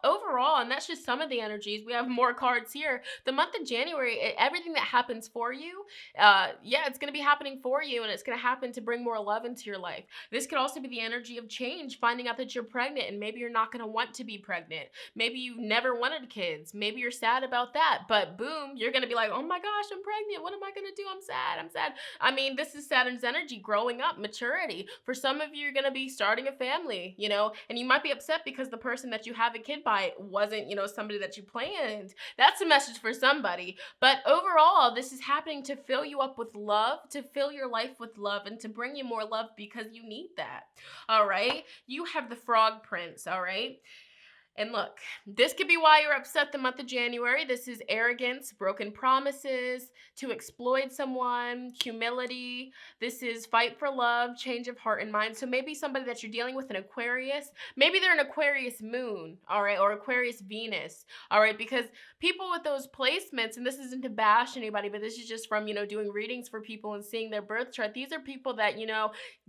overall, and that's just some of the energies. We have more cards here. The month of January, everything that happens for you, it's going to be happening for you, and it's going to happen to bring more love into your life. This could also be the energy of change, finding out that you're pregnant, and maybe you're not going to want to be pregnant. Maybe you've never wanted kids. Maybe you're sad about that, but boom, you're going to be like, oh my gosh, I'm pregnant. What am I going to do? I'm sad. I mean, this is Saturn's energy, growing up, maturity. For some of you, you're going to be starting a family, and you might be upset because the person that you have a kid by wasn't, somebody that you planned. That's a message for somebody. But overall, this is happening to fill you up with love, to fill your life with love, and to bring you more love because you need that. All right. You have the Frog Prince. All right. And look, this could be why you're upset the month of January. This is arrogance, broken promises, to exploit someone, humility. This is fight for love, change of heart and mind. So maybe somebody that you're dealing with, an Aquarius, maybe they're an Aquarius moon, all right, or Aquarius Venus, all right, because people with those placements, and this isn't to bash anybody, but this is just from, doing readings for people and seeing their birth chart. These are people that,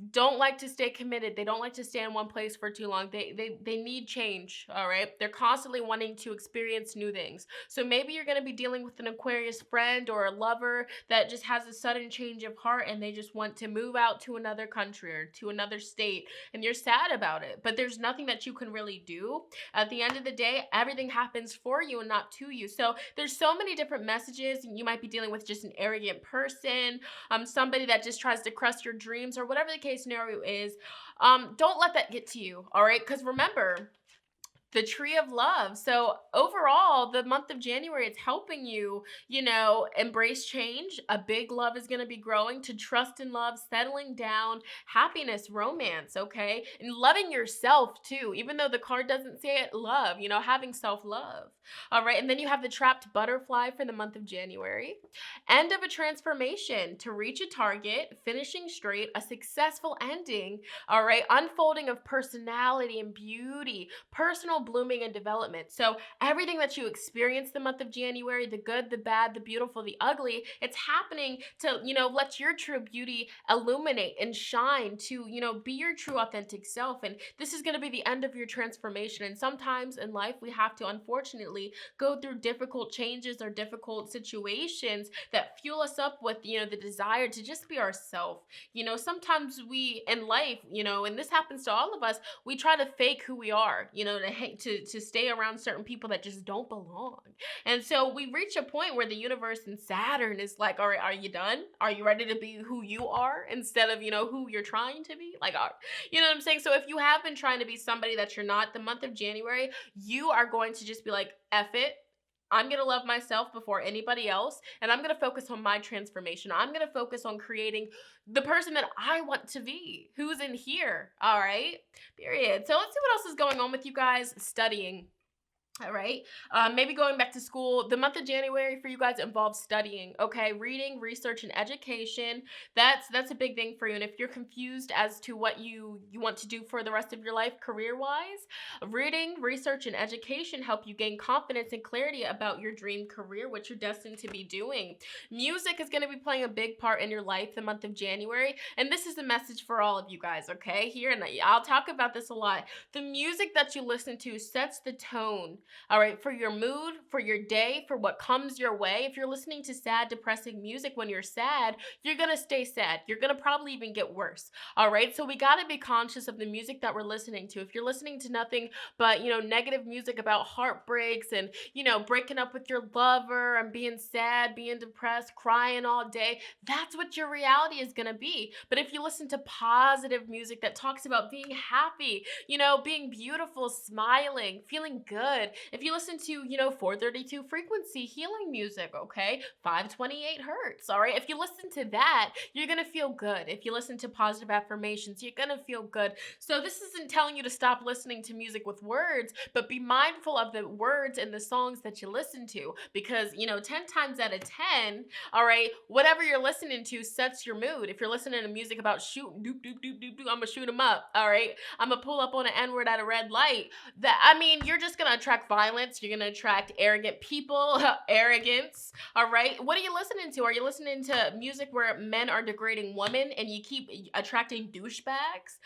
don't like to stay committed. They don't like to stay in one place for too long. They need change, all right? They're constantly wanting to experience new things. So maybe you're going to be dealing with an Aquarius friend or a lover that just has a sudden change of heart, and they just want to move out to another country or to another state, and you're sad about it. But there's nothing that you can really do. At the end of the day, everything happens for you and not to you. So there's so many different messages. You might be dealing with just an arrogant person, somebody that just tries to crush your dreams, or whatever the case scenario is. Don't let that get to you, all right? Because remember, the tree of love. So overall, the month of January, it's helping you, embrace change. A big love is going to be growing to trust in love, settling down, happiness, romance, okay? And loving yourself too, even though the card doesn't say it, love, having self-love. All right. And then you have the trapped butterfly for the month of January. End of a transformation to reach a target, finishing straight, a successful ending. All right. Unfolding of personality and beauty, personal blooming and development. So everything that you experience the month of January, the good, the bad, the beautiful, the ugly, it's happening to, let your true beauty illuminate and shine to, be your true authentic self. And this is going to be the end of your transformation. And sometimes in life, we have to unfortunately go through difficult changes or difficult situations that fuel us up with, the desire to just be ourselves. Sometimes we in life, and this happens to all of us, we try to fake who we are, to stay around certain people that just don't belong. And so we reach a point where the universe and Saturn is like, all right, are you done? Are you ready to be who you are instead of, who you're trying to be? Like, you know what I'm saying? So if you have been trying to be somebody that you're not, the month of January, you are going to just be like, F it. I'm going to love myself before anybody else, and I'm going to focus on my transformation. I'm going to focus on creating the person that I want to be, who's in here, all right? Period. So let's see what else is going on with you guys. Studying. All right. Maybe going back to school. The month of January for you guys involves studying. Okay. Reading, research, and education. That's a big thing for you. And if you're confused as to what you want to do for the rest of your life career-wise, reading, research, and education help you gain confidence and clarity about your dream career, what you're destined to be doing. Music is going to be playing a big part in your life the month of January. And this is a message for all of you guys, okay? Here, and I'll talk about this a lot. The music that you listen to sets the tone. All right, for your mood, for your day, for what comes your way. If you're listening to sad, depressing music when you're sad, you're going to stay sad. You're going to probably even get worse. All right, so we got to be conscious of the music that we're listening to. If you're listening to nothing but, negative music about heartbreaks and, breaking up with your lover and being sad, being depressed, crying all day, that's what your reality is going to be. But if you listen to positive music that talks about being happy, being beautiful, smiling, feeling good, if you listen to, 432 frequency healing music, okay, 528 hertz, all right, if you listen to that, you're going to feel good. If you listen to positive affirmations, you're going to feel good. So this isn't telling you to stop listening to music with words, but be mindful of the words and the songs that you listen to, because, 10 times out of 10, all right, whatever you're listening to sets your mood. If you're listening to music about shooting, doop, doop, doop, doop, doop, I'm going to shoot them up, all right, I'm going to pull up on an N-word at a red light, you're just going to attract violence. You're going to attract arrogant people, arrogance. All right. What are you listening to? Are you listening to music where men are degrading women and you keep attracting douchebags?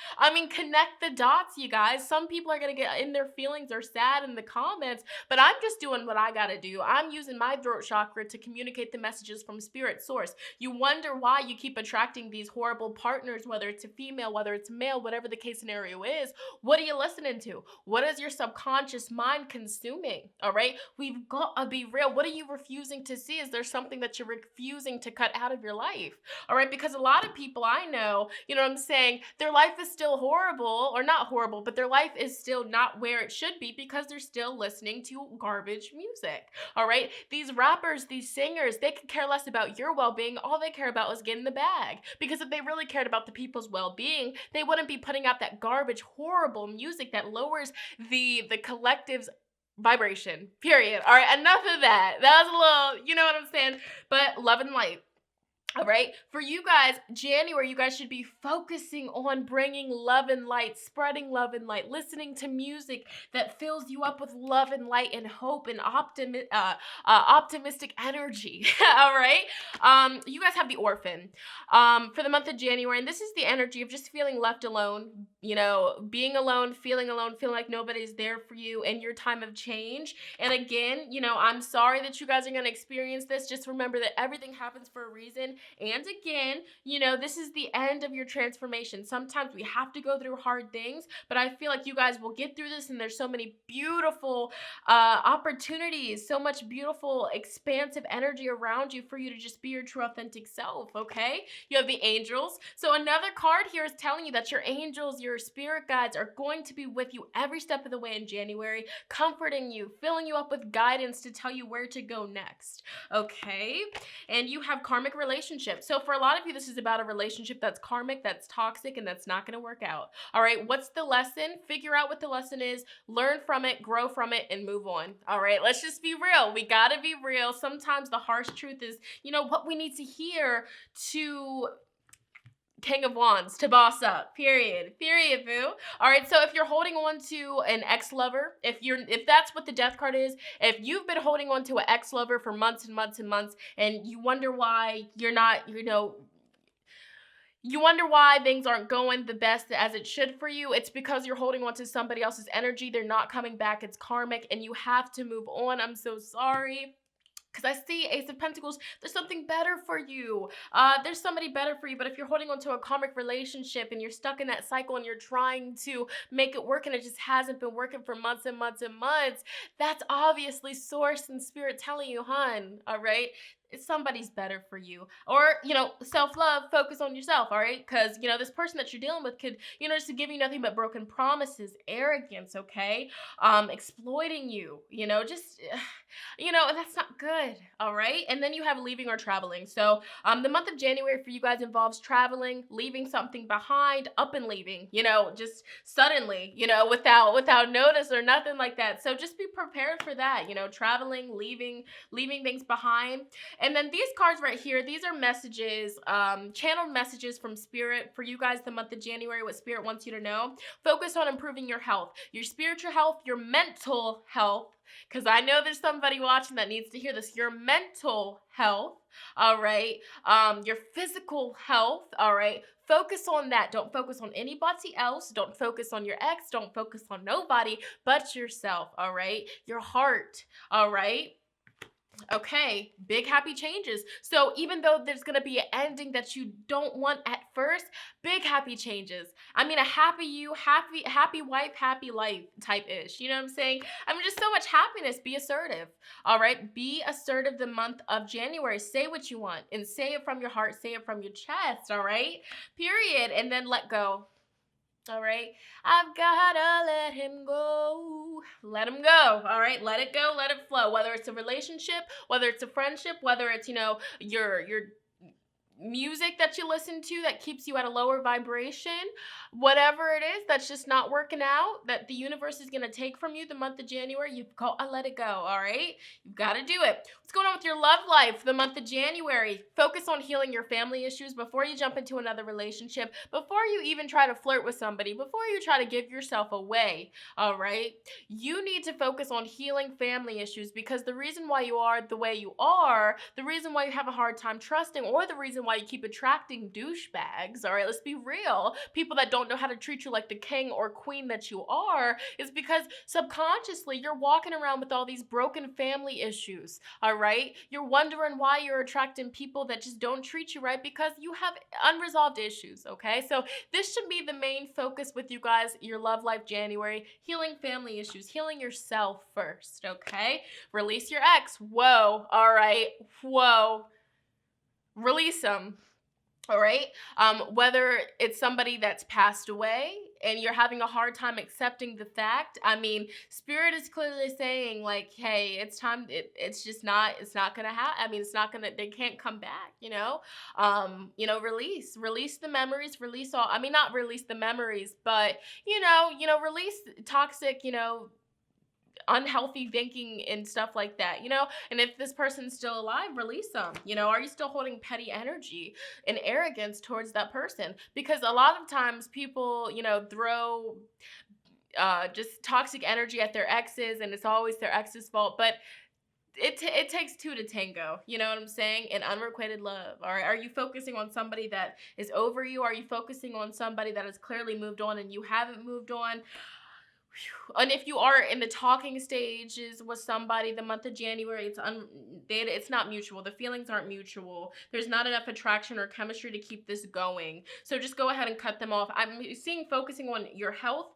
Connect the dots, you guys. Some people are going to get in their feelings or sad in the comments, but I'm just doing what I got to do. I'm using my throat chakra to communicate the messages from spirit source. You wonder why you keep attracting these horrible partners, whether it's a female, whether it's male, whatever the case scenario is. What are you listening to? What is your subconscious mind consuming? All right. We've got to be real. What are you refusing to see? Is there something that you're refusing to cut out of your life? All right. Because a lot of people I know, their life is still horrible, or not horrible, but their life is still not where it should be because they're still listening to garbage music. All right. These rappers, these singers, they could care less about your well-being. All they care about is getting the bag. Because if they really cared about the people's well-being, they wouldn't be putting out that garbage, horrible music that lowers the collective's vibration, period. All right, enough of that. That was a little, you know what I'm saying? But love and light. All right, for you guys, January, you guys should be focusing on bringing love and light, spreading love and light, listening to music that fills you up with love and light and hope and optimistic energy. All right, you guys have the Orphan for the month of January, and this is the energy of just feeling left alone, being alone, feeling like nobody's there for you in your time of change. And again, I'm sorry that you guys are going to experience this. Just remember that everything happens for a reason. and again. You know, this is the end of your transformation. Sometimes we have to go through hard things, but I feel like you guys will get through this, and there's so many beautiful opportunities, so much beautiful, expansive energy around you for you to just be your true, authentic self, okay? You have the angels. So another card here is telling you that your angels, your spirit guides are going to be with you every step of the way in January, comforting you, filling you up with guidance to tell you where to go next, okay? And you have karmic relationships. So for a lot of you, this is about a relationship that's karmic, that's toxic, and that's not going to work out. All right, what's the lesson? Figure out what the lesson is, learn from it, grow from it, and move on. All right, let's just be real. We got to be real. Sometimes the harsh truth is, you know, what we need to hear to King of Wands, to boss up, period, boo. All right, so if you're holding on to an ex-lover, if that's what the death card is, if you've been holding on to an ex-lover for months and months and months, and you wonder why you're not, you wonder why things aren't going the best as it should for you, it's because you're holding on to somebody else's energy. They're not coming back. It's karmic, and you have to move on. I'm so sorry. Because I see Ace of Pentacles, there's something better for you. There's somebody better for you. But if you're holding on to a karmic relationship and you're stuck in that cycle and you're trying to make it work and it just hasn't been working for months and months and months, that's obviously source and spirit telling you, hun, all right? Somebody's better for you. Or, self-love, focus on yourself, all right? Because, this person that you're dealing with could, just give you nothing but broken promises, arrogance, okay? Exploiting you, and that's not good, all right? And then you have leaving or traveling. So the month of January for you guys involves traveling, leaving something behind, up and leaving, just suddenly, without notice or nothing like that. So just be prepared for that, traveling, leaving things behind. And then these cards right here, these are messages, channeled messages from Spirit for you guys the month of January, what Spirit wants you to know. Focus on improving your health, your spiritual health, your mental health, because I know there's somebody watching that needs to hear this. Your mental health, all right? Your physical health, all right? Focus on that. Don't focus on anybody else. Don't focus on your ex. Don't focus on nobody but yourself, all right? Your heart, all right? Okay, big happy changes. So even though there's going to be an ending that you don't want at first, big happy changes. I mean, a happy you, happy wife, happy life type-ish. You know what I'm saying? I mean, just so much happiness. Be assertive. All right? Be assertive the month of January. Say what you want and say it from your heart. Say it from your chest. All right? Period. And then let go. All right, I've gotta let him go. Let him go. All right, let it go, let it flow. Whether it's a relationship, whether it's a friendship, whether it's, your music that you listen to that keeps you at a lower vibration, whatever it is that's just not working out, that the universe is going to take from you the month of January, you've got to let it go, all right? You've got to do it. What's going on with your love life the month of January? Focus on healing your family issues before you jump into another relationship, before you even try to flirt with somebody, before you try to give yourself away, all right? You need to focus on healing family issues, because the reason why you are the way you are, the reason why you have a hard time trusting, or the reason why you keep attracting douchebags, all right, let's be real, people that don't know how to treat you like the king or queen that you are, is because subconsciously you're walking around with all these broken family issues, all right? You're wondering why you're attracting people that just don't treat you right, because you have unresolved issues, okay? So this should be the main focus with you guys, your love life January, healing family issues, healing yourself first, okay? Release your ex. Whoa, all right, whoa. Release them. All right. Whether it's somebody that's passed away and you're having a hard time accepting the fact, I mean, Spirit is clearly saying, like, hey, it's time. It's not going to happen. I mean, they can't come back, release the memories, not release the memories, but, release toxic, unhealthy thinking and stuff like that, and if this person's still alive, release them. Are you still holding petty energy and arrogance towards that person? Because a lot of times people, throw just toxic energy at their exes, and it's always their ex's fault, but it takes two to tango, you know what I'm saying? And unrequited love. All right, are you focusing on somebody that is over you? Are you focusing on somebody that has clearly moved on and you haven't moved on? And if you are in the talking stages with somebody the month of January, it's not mutual. The feelings aren't mutual. There's not enough attraction or chemistry to keep this going. So just go ahead and cut them off. I'm seeing focusing on your health,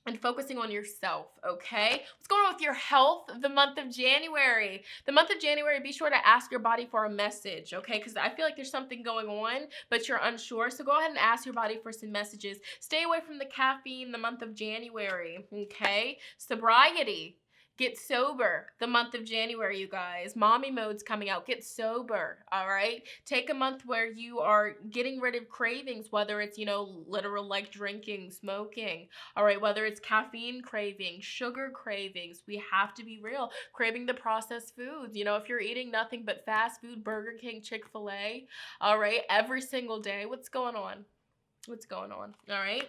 and focusing on yourself, okay? What's going on with your health the month of January? The month of January, be sure to ask your body for a message, okay? Because I feel like there's something going on, but you're unsure. So go ahead and ask your body for some messages. Stay away from the caffeine the month of January, okay? Sobriety. Get sober the month of January, you guys. Mommy mode's coming out. Get sober, all right? Take a month where you are getting rid of cravings, whether it's, literal like drinking, smoking, all right? Whether it's caffeine cravings, sugar cravings. We have to be real. Craving the processed foods. If you're eating nothing but fast food, Burger King, Chick-fil-A, all right? Every single day. What's going on? What's going on, all right?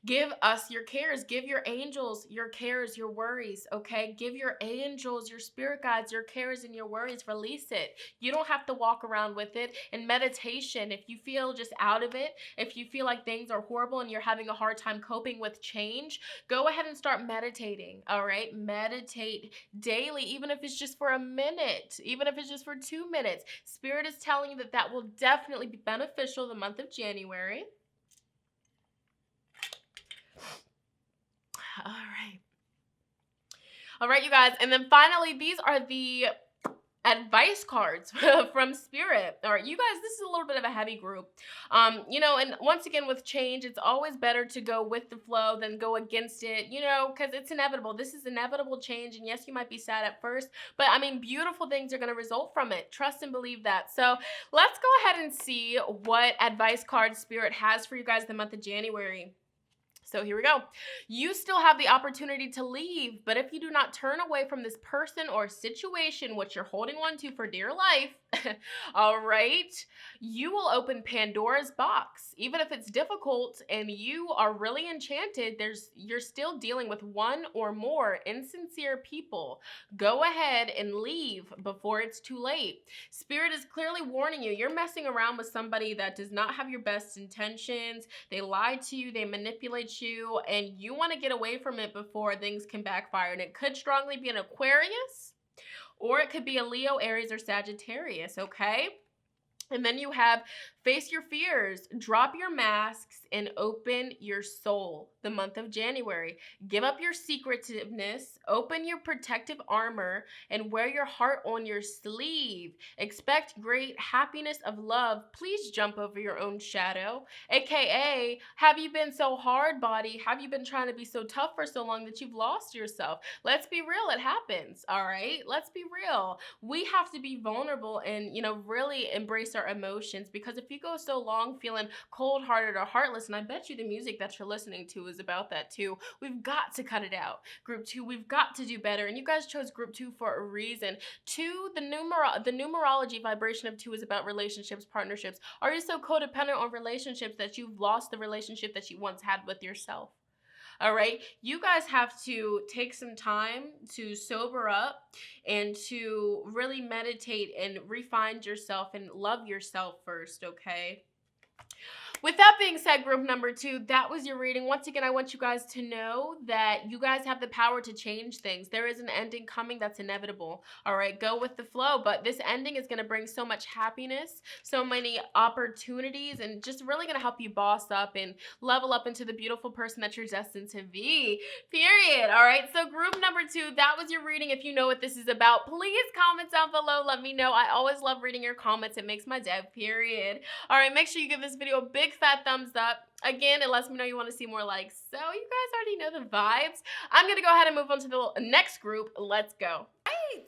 Give us your cares. Give your angels your cares, your worries, okay? Give your angels, your spirit guides, your cares and your worries. Release it. You don't have to walk around with it. In meditation, if you feel just out of it, if you feel like things are horrible and you're having a hard time coping with change, go ahead and start meditating, all right? Meditate daily, even if it's just for a minute, even if it's just for 2 minutes. Spirit is telling you that will definitely be beneficial the month of January. All right, you guys. And then finally, these are the advice cards from Spirit. All right, you guys, this is a little bit of a heavy group. And once again, with change, it's always better to go with the flow than go against it, because it's inevitable. This is inevitable change. And yes, you might be sad at first, but beautiful things are going to result from it. Trust and believe that. So let's go ahead and see what advice card Spirit has for you guys the month of January. So here we go. You still have the opportunity to leave, but if you do not turn away from this person or situation which you're holding on to for dear life, all right, you will open Pandora's box. Even if it's difficult and you are really enchanted, you're still dealing with one or more insincere people. Go ahead and leave before it's too late. Spirit is clearly warning you. You're messing around with somebody that does not have your best intentions. They lie to you. They manipulate you, and you want to get away from it before things can backfire. And it could strongly be an Aquarius, or it could be a Leo, Aries, or Sagittarius, okay? And then you have face your fears, drop your masks, and open your soul the month of January. Give up your secretiveness, open your protective armor, and wear your heart on your sleeve. Expect great happiness of love. Please jump over your own shadow. AKA, have you been so hard, body? Have you been trying to be so tough for so long that you've lost yourself? Let's be real, it happens, all right? Let's be real. We have to be vulnerable and, really embrace our emotions, because if you go so long feeling cold-hearted or heartless, and I bet you the music that you're listening to is about that too, we've got to cut it out. Group 2, we've got to do better, and you guys chose group 2 for a reason. 2, the numerology vibration of 2 is about relationships, partnerships. Are you so codependent on relationships that you've lost the relationship that you once had with yourself? All right, you guys have to take some time to sober up and to really meditate and refine yourself and love yourself first, okay? With that being said, group number 2, that was your reading. Once again, I want you guys to know that you guys have the power to change things. There is an ending coming that's inevitable. All right, go with the flow. But this ending is going to bring so much happiness, so many opportunities, and just really going to help you boss up and level up into the beautiful person that you're destined to be. Period. All right, so group number 2, that was your reading. If you know what this is about, please comment down below. Let me know. I always love reading your comments. It makes my day. Period. All right, make sure you give this video a big fat thumbs up. Again, it lets me know you want to see more likes. So you guys already know the vibes. I'm going to go ahead and move on to the next group. Let's go. Right.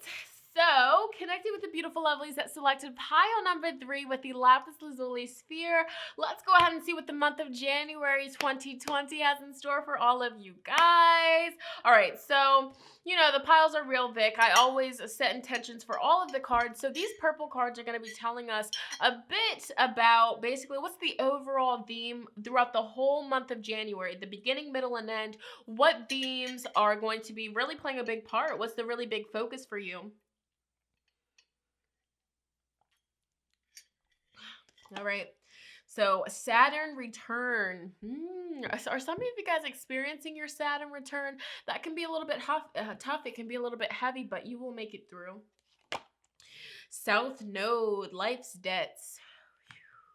So, connecting with the beautiful lovelies that selected pile number 3 with the lapis lazuli sphere. Let's go ahead and see what the month of January 2020 has in store for all of you guys. All right, so, the piles are real thick. I always set intentions for all of the cards. So these purple cards are going to be telling us a bit about basically what's the overall theme throughout the whole month of January, the beginning, middle, and end. What themes are going to be really playing a big part? What's the really big focus for you? All right. So Saturn return. Are some of you guys experiencing your Saturn return? That can be a little bit tough. It can be a little bit heavy, but you will make it through. South Node, life's debts.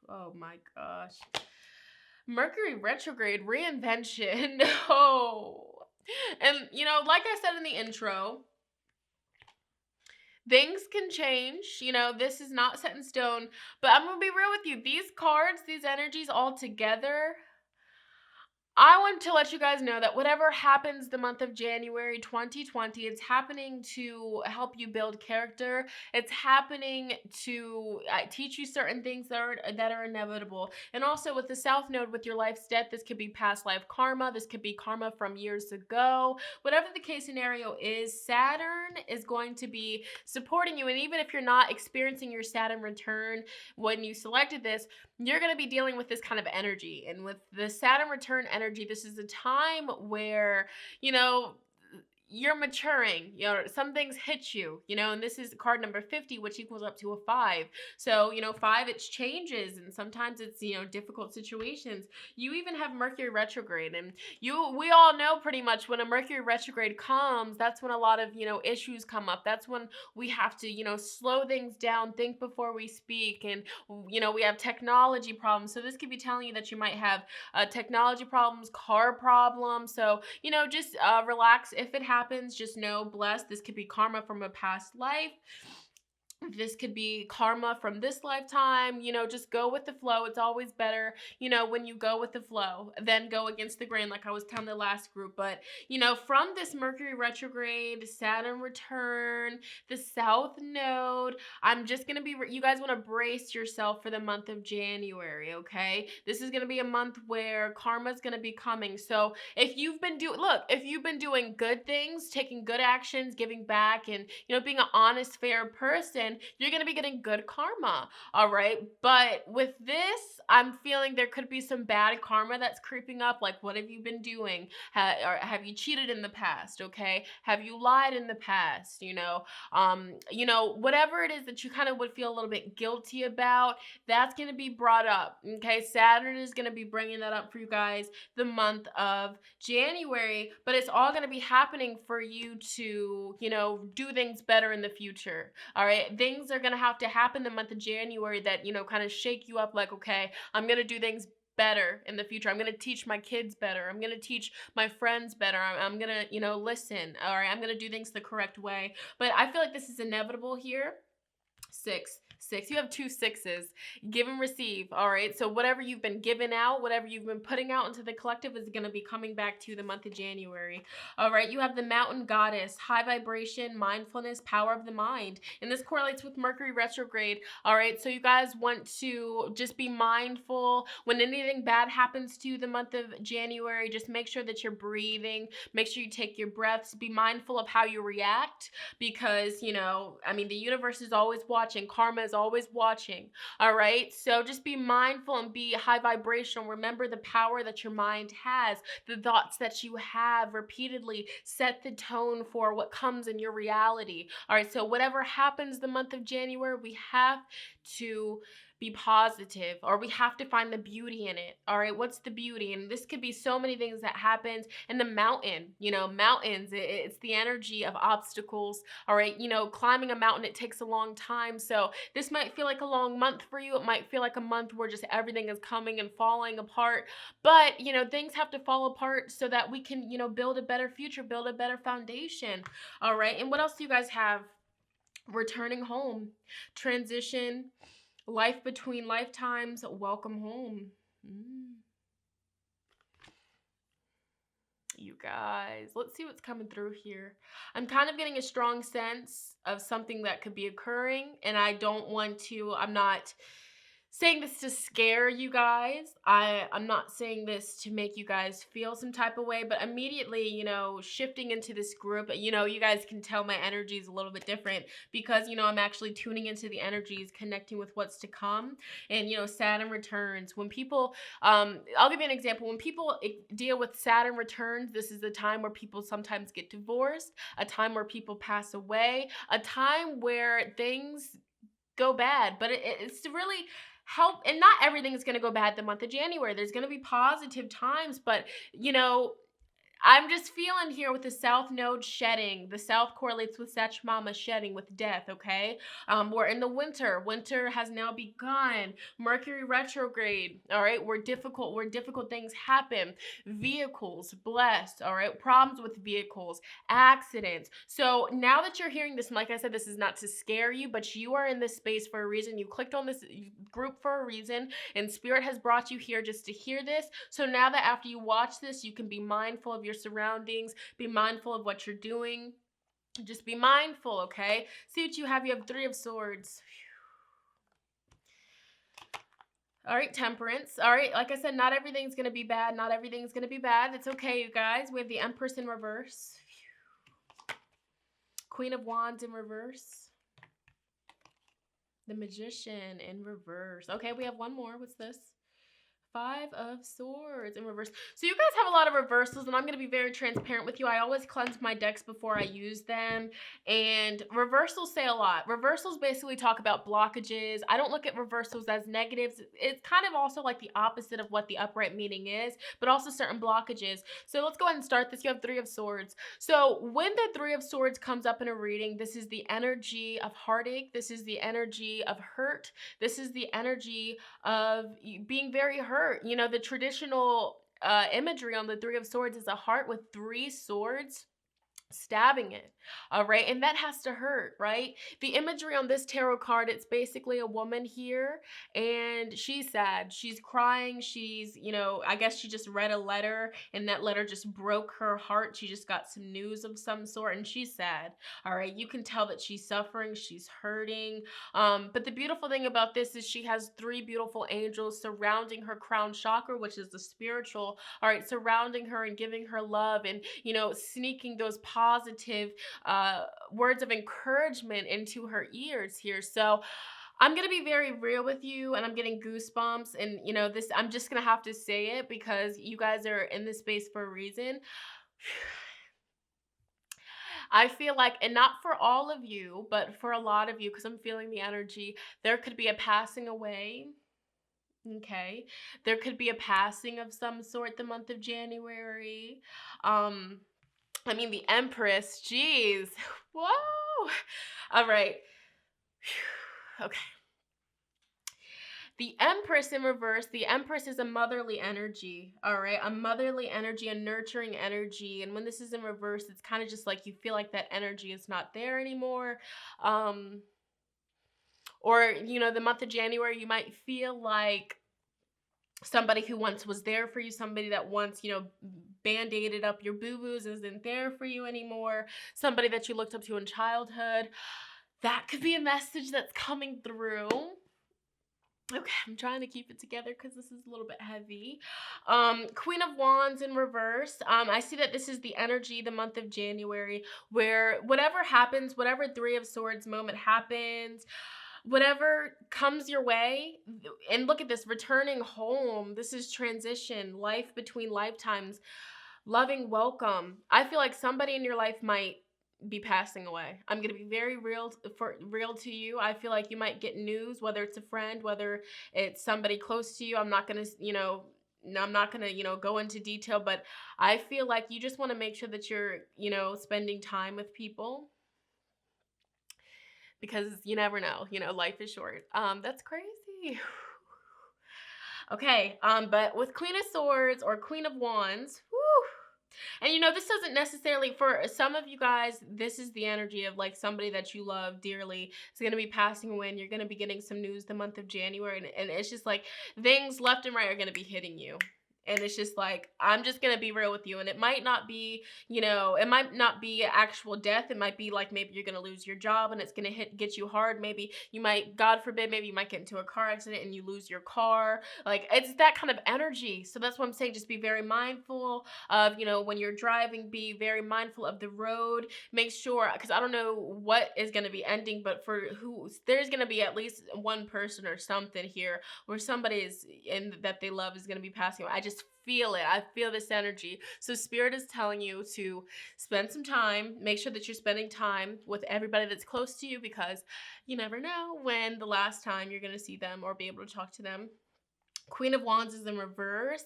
Oh my gosh. Mercury retrograde, reinvention. Oh. And, you know, like I said in the intro, things can change. You know, this is not set in stone. But I'm going to be real with you. These cards, these energies all together, I want to let you guys know that whatever happens the month of January 2020, it's happening to help you build character. It's happening to teach you certain things that are inevitable. And also with the South Node, with your life's debt, this could be past life karma. This could be karma from years ago. Whatever the case scenario is, Saturn is going to be supporting you. And even if you're not experiencing your Saturn return when you selected this, you're going to be dealing with this kind of energy. And with the Saturn return energy, this is a time where, you know, you're maturing. You know, some things hit you, you know, and this is card number 50, which equals up to a 5. So, you know, 5, it's changes, and sometimes it's, you know, difficult situations. You even have Mercury retrograde, and we all know pretty much when a Mercury retrograde comes, that's when a lot of, you know, issues come up. That's when we have to, you know, slow things down, think before we speak, and, you know, we have technology problems. So this could be telling you that you might have technology problems, car problems. So, you know, just relax. If it happens, just know, blessed. This could be karma from a past life. This could be karma from this lifetime. You know, just go with the flow. It's always better, you know, when you go with the flow than go against the grain, like I was telling the last group. But, you know, from this Mercury retrograde, Saturn return, the South Node, I'm just going to be, you guys want to brace yourself for the month of January, okay? This is going to be a month where karma is going to be coming. So if you've been doing good things, taking good actions, giving back, and, you know, being an honest, fair person, you're going to be getting good karma, all right? But with this, I'm feeling there could be some bad karma that's creeping up. Like, what have you been doing? Have you cheated in the past, okay? Have you lied in the past, you know? Whatever it is that you kind of would feel a little bit guilty about, that's going to be brought up, okay? Saturn is going to be bringing that up for you guys the month of January, but it's all going to be happening for you to, you know, do things better in the future, all right? Things are going to have to happen the month of January that, you know, kind of shake you up like, okay, I'm going to do things better in the future. I'm going to teach my kids better. I'm going to teach my friends better. I'm going to, you know, listen. All right. I'm going to do things the correct way. But I feel like this is inevitable here. 6. You have 2 6s. Give and receive. All right. So whatever you've been giving out, whatever you've been putting out into the collective is going to be coming back to you the month of January. All right. You have the mountain goddess, high vibration, mindfulness, power of the mind. And this correlates with Mercury retrograde. All right. So you guys want to just be mindful when anything bad happens to you the month of January. Just make sure that you're breathing. Make sure you take your breaths. Be mindful of how you react because, you know, I mean, the universe is always watching. Karma is always watching. All right. So just be mindful and be high vibrational. Remember the power that your mind has. The thoughts that you have repeatedly set the tone for what comes in your reality. All right. So whatever happens the month of January, we have to be positive, or we have to find the beauty in it. All right. What's the beauty? And this could be so many things that happens in the mountain, you know, mountains. It's the energy of obstacles. All right. You know, climbing a mountain, it takes a long time. So this might feel like a long month for you. It might feel like a month where just everything is coming and falling apart. But, you know, things have to fall apart so that we can, you know, build a better future, build a better foundation. All right. And what else do you guys have? Returning home, transition, life between lifetimes, welcome home. You guys, let's see what's coming through here. I'm kind of getting a strong sense of something that could be occurring, and I'm not saying this to scare you guys. I'm not saying this to make you guys feel some type of way, but immediately, you know, shifting into this group, you know, you guys can tell my energy is a little bit different because, you know, I'm actually tuning into the energies, connecting with what's to come. And, you know, Saturn returns. When people, I'll give you an example. When people deal with Saturn returns, this is a time where people sometimes get divorced, a time where people pass away, a time where things go bad. But it's really help. And not everything is going to go bad the month of January. There's going to be positive times, but you know, I'm just feeling here with the South Node shedding. The South correlates with Sech Mama shedding with death, okay? We're in the winter. Winter has now begun. Mercury retrograde, all right? Where difficult things happen. Vehicles, blessed, all right? Problems with vehicles, accidents. So now that you're hearing this, and like I said, this is not to scare you, but you are in this space for a reason. You clicked on this group for a reason, and Spirit has brought you here just to hear this. So now that after you watch this, you can be mindful of your surroundings, be mindful of what you're doing. Just be mindful, okay? See what you have. You have 3 of Swords. All right, Temperance. All right, like I said, not everything's going to be bad. Not everything's going to be bad. It's okay, you guys. We have the Empress in reverse. Queen of Wands in reverse. The Magician in reverse. Okay, we have one more. What's this? 5 of Swords in reverse. So you guys have a lot of reversals, and I'm going to be very transparent with you. I always cleanse my decks before I use them, and reversals say a lot. Reversals basically talk about blockages. I don't look at reversals as negatives. It's kind of also like the opposite of what the upright meaning is, but also certain blockages. So let's go ahead and start this. You have 3 of Swords. So when the 3 of Swords comes up in a reading, this is the energy of heartache. This is the energy of hurt. This is the energy of being very hurt. You know, the traditional imagery on the 3 of Swords is a heart with 3 swords stabbing it, all right? And that has to hurt, right? The imagery on this tarot card, it's basically a woman here, and she's sad, she's crying, she's, you know, I guess she just read a letter, and that letter just broke her heart. She just got some news of some sort, and she's sad, all right? You can tell that she's suffering, she's hurting, but the beautiful thing about this is she has 3 beautiful angels surrounding her crown chakra, which is the spiritual, all right, surrounding her and giving her love, and, you know, sneaking those positive words of encouragement into her ears here. So I'm going to be very real with you, and I'm getting goosebumps, and you know, this, I'm just going to have to say it because you guys are in this space for a reason. I feel like, and not for all of you, but for a lot of you, because I'm feeling the energy, there could be a passing away. Okay, there could be a passing of some sort the month of January. I mean, the Empress, geez. Whoa. All right. Okay. The Empress in reverse, the Empress is a motherly energy, all right? A motherly energy, a nurturing energy. And when this is in reverse, it's kind of just like you feel like that energy is not there anymore. Or, you know, the month of January, you might feel like somebody who once was there for you, somebody that once, you know, band-aided up your boo-boos isn't there for you anymore, somebody that you looked up to in childhood. That could be a message that's coming through. Okay, I'm trying to keep it together because this is a little bit heavy. Queen of Wands in reverse. I see that this is the energy, the month of January, where whatever happens, whatever 3 of Swords moment happens, whatever comes your way, and look at this, returning home. This is transition, life between lifetimes, loving welcome. I feel like somebody in your life might be passing away. I'm going to be very real to you. I feel like you might get news, whether it's a friend, whether it's somebody close to you. I'm not going to, you know, go into detail, but I feel like you just want to make sure that you're, you know, spending time with people, because you never know, you know, life is short. That's crazy. Okay, but with Queen of Swords or Queen of Wands, whew, and you know, this doesn't necessarily, for some of you guys, this is the energy of like somebody that you love dearly is going to be passing away, and you're going to be getting some news the month of January, and it's just like things left and right are going to be hitting you. And it's just like, I'm just going to be real with you. And it might not be, you know, it might not be actual death. It might be like maybe you're going to lose your job and it's going to get you hard. Maybe you might, God forbid, maybe you might get into a car accident and you lose your car. Like, it's that kind of energy. So that's what I'm saying. Just be very mindful of, you know, when you're driving, be very mindful of the road. Make sure, because I don't know what is going to be ending, but for who, there's going to be at least one person or something here where somebody is in that they love is going to be passing away. I just just feel it. I feel this energy. So Spirit is telling you to spend some time. Make sure that you're spending time with everybody that's close to you, because you never know when the last time you're going to see them or be able to talk to them. Queen of Wands is in reverse.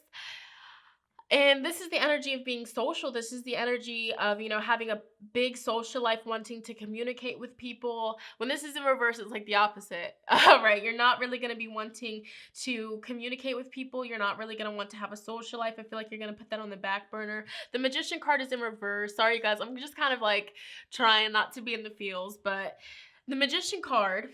And this is the energy of being social. This is the energy of, having a big social life, wanting to communicate with people. When this is in reverse, it's like the opposite, right? You're not really going to be wanting to communicate with people. You're not really going to want to have a social life. I feel like you're going to put that on the back burner. The Magician card is in reverse. Sorry, you guys. I'm just kind of like trying not to be in the feels, but the Magician card,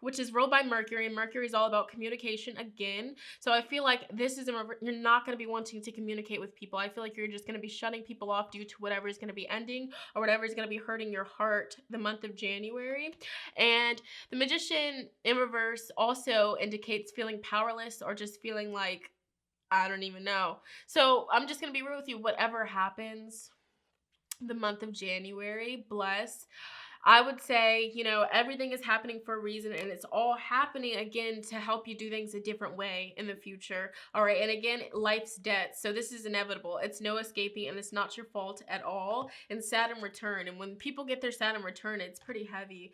which is ruled by Mercury, and Mercury is all about communication again. So I feel like this is you're not going to be wanting to communicate with people. I feel like you're just going to be shutting people off due to whatever is going to be ending or whatever is going to be hurting your heart the month of January. And the Magician in reverse also indicates feeling powerless or just feeling like, I don't even know. So I'm just going to be real with you. Whatever happens the month of January, bless. I would say, everything is happening for a reason, and it's all happening again to help you do things a different way in the future. All right. And again, life's debt. So this is inevitable. It's no escaping, and it's not your fault at all. And Saturn return. And when people get their Saturn return, it's pretty heavy.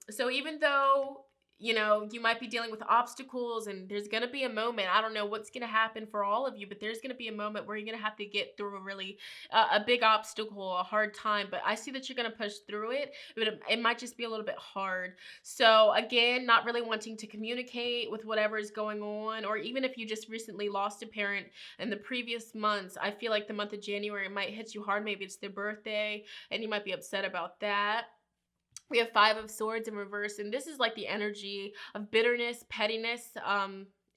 So even though you might be dealing with obstacles, and there's going to be a moment, I don't know what's going to happen for all of you, but there's going to be a moment where you're going to have to get through a really, a big obstacle, a hard time, but I see that you're going to push through it, but it might just be a little bit hard. So again, not really wanting to communicate with whatever is going on, or even if you just recently lost a parent in the previous months, I feel like the month of January might hit you hard. Maybe it's their birthday, and you might be upset about that. We have Five of Swords in reverse, and this is like the energy of bitterness, pettiness,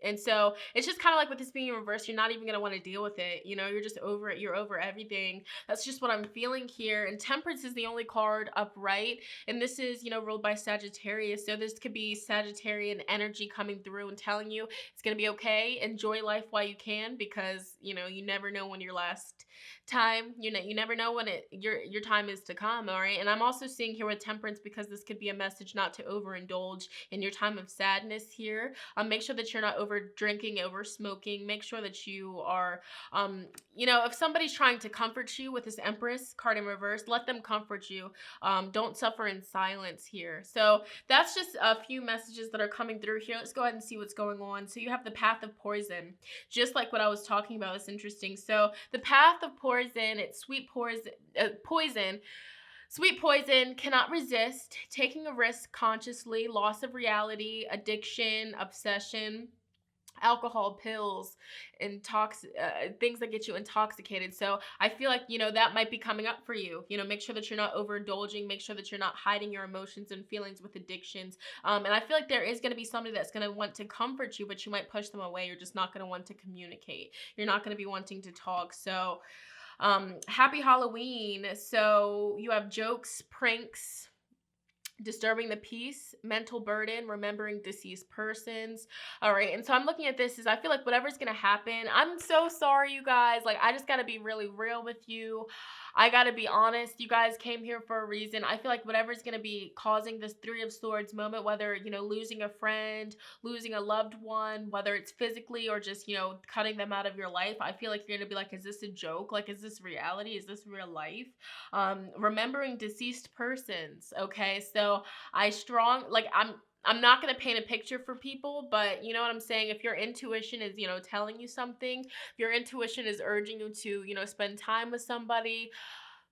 and so it's just kind of like with this being in reverse, you're not even going to want to deal with it. You're just over it. You're over everything. That's just what I'm feeling here. And Temperance is the only card upright. And this is, ruled by Sagittarius. So this could be Sagittarian energy coming through and telling you it's going to be okay. Enjoy life while you can, because, you never know when your last time, you never know when your time is to come. All right. And I'm also seeing here with Temperance, because this could be a message not to overindulge in your time of sadness here. Make sure that you're not over drinking, over smoking. Make sure that you are, if somebody's trying to comfort you with this Empress card in reverse, let them comfort you. Don't suffer in silence here. So that's just a few messages that are coming through here. Let's go ahead and see what's going on. So you have the Path of Poison, just like what I was talking about. It's interesting. So the Path of Poison, it's sweet poison. Sweet poison, cannot resist, taking a risk consciously, loss of reality, addiction, obsession, alcohol, pills, things that get you intoxicated. So I feel like, that might be coming up for you. Make sure that you're not overindulging. Make sure that you're not hiding your emotions and feelings with addictions. And I feel like there is going to be somebody that's going to want to comfort you, but you might push them away. You're just not going to want to communicate. You're not going to be wanting to talk. So happy Halloween. So you have jokes, pranks, disturbing the peace, mental burden, remembering deceased persons. All right. And so I'm looking at this as I feel like whatever's going to happen. I'm so sorry, you guys. Like, I just got to be really real with you. I got to be honest. You guys came here for a reason. I feel like whatever's going to be causing this Three of Swords moment, whether, losing a friend, losing a loved one, whether it's physically or just, cutting them out of your life, I feel like you're going to be like, is this a joke? Like, is this reality? Is this real life? Remembering deceased persons. Okay. So I'm not going to paint a picture for people, but you know what I'm saying? If your intuition is, telling you something, if your intuition is urging you to, spend time with somebody,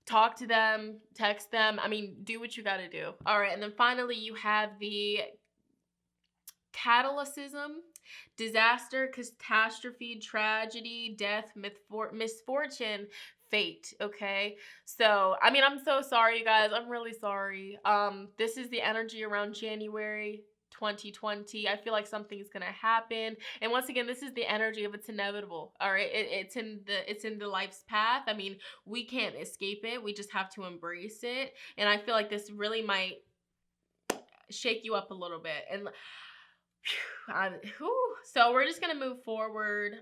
talk to them, text them, do what you got to do. All right. And then finally, you have the catalysis, disaster, catastrophe, tragedy, death, misfortune, fate. Okay. So, I'm so sorry, you guys. I'm really sorry. This is the energy around January 2020. I feel like something is going to happen. And once again, this is the energy of it's inevitable. All right. It's in the life's path. We can't escape it. We just have to embrace it. And I feel like this really might shake you up a little bit. And so we're just going to move forward.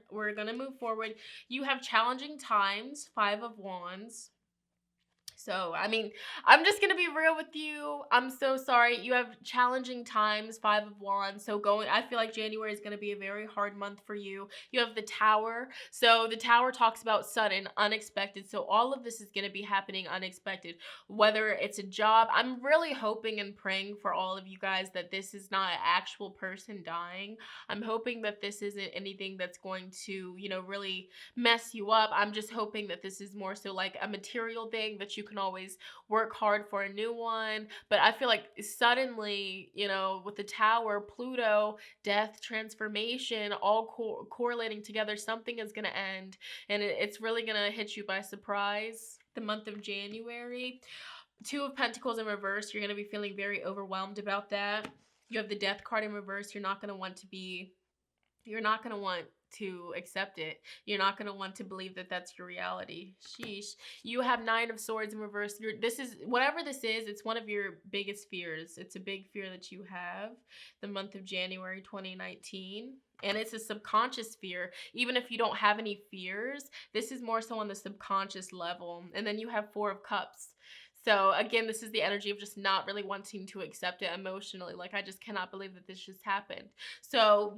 You have challenging times, Five of Wands. So, I mean, I'm just gonna be real with you. I'm so sorry. You have challenging times, Five of Wands. So I feel like January is gonna be a very hard month for you. You have the Tower. So the Tower talks about sudden, unexpected. So all of this is gonna be happening unexpected. Whether it's a job, I'm really hoping and praying for all of you guys that this is not an actual person dying. I'm hoping that this isn't anything that's going to, really mess you up. I'm just hoping that this is more so like a material thing that you can always work hard for a new one. But I feel like suddenly, with the Tower, Pluto, death, transformation, all correlating together, something is going to end, and it's really going to hit you by surprise the month of January. Two of Pentacles in reverse, you're going to be feeling very overwhelmed about that. You have the Death card in reverse. You're not going to want to accept it. You're not going to want to believe that that's your reality. Sheesh. You have Nine of Swords in reverse. Whatever this is, it's one of your biggest fears. It's a big fear that you have the month of January 2019. And it's a subconscious fear. Even if you don't have any fears, this is more so on the subconscious level. And then you have Four of Cups. So again, this is the energy of just not really wanting to accept it emotionally. Like, I just cannot believe that this just happened. So,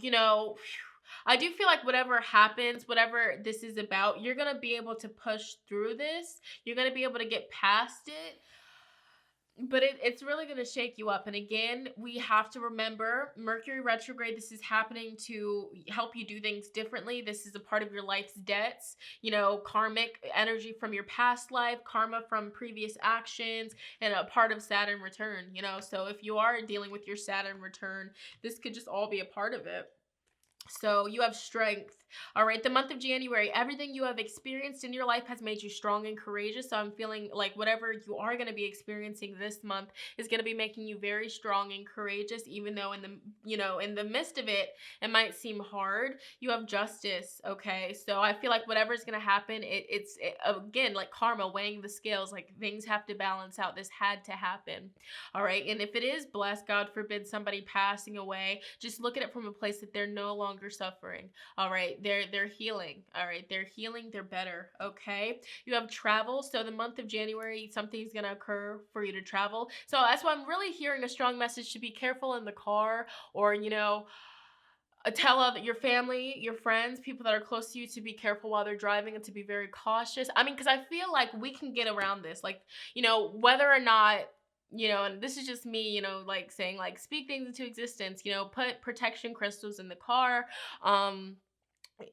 I do feel like whatever happens, whatever this is about, you're going to be able to push through this. You're going to be able to get past it. But it's really going to shake you up. And again, we have to remember Mercury retrograde. This is happening to help you do things differently. This is a part of your life's debts, karmic energy from your past life, karma from previous actions, and a part of Saturn return, So if you are dealing with your Saturn return, this could just all be a part of it. So you have strength. All right. The month of January, everything you have experienced in your life has made you strong and courageous. So I'm feeling like whatever you are going to be experiencing this month is going to be making you very strong and courageous, even though in the midst of it, it might seem hard. You have justice. Okay. So I feel like whatever's going to happen, it's again, like karma, weighing the scales, like things have to balance out. This had to happen. All right. And if it is blessed, God forbid, somebody passing away, just look at it from a place that they're no longer suffering. All right. They're healing. All right. They're healing. They're better. Okay. You have travel. So the month of January, something's going to occur for you to travel. So that's why I'm really hearing a strong message to be careful in the car, or, tell your family, your friends, people that are close to you to be careful while they're driving and to be very cautious. I mean, because I feel like we can get around this. Like, whether or not, and this is just me, like saying, like, speak things into existence, put protection crystals in the car,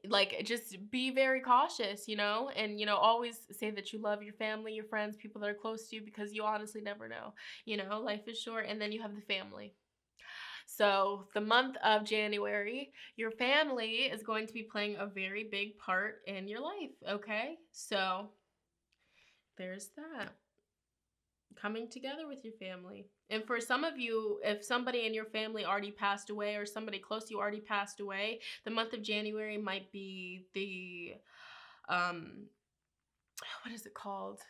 like, just be very cautious, and, always say that you love your family, your friends, people that are close to you, because you honestly never know, life is short. And then you have the family. So the month of January, your family is going to be playing a very big part in your life, okay? So there's that. Coming together with your family. And for some of you, if somebody in your family already passed away, or somebody close to you already passed away, the month of January might be the, what is it called?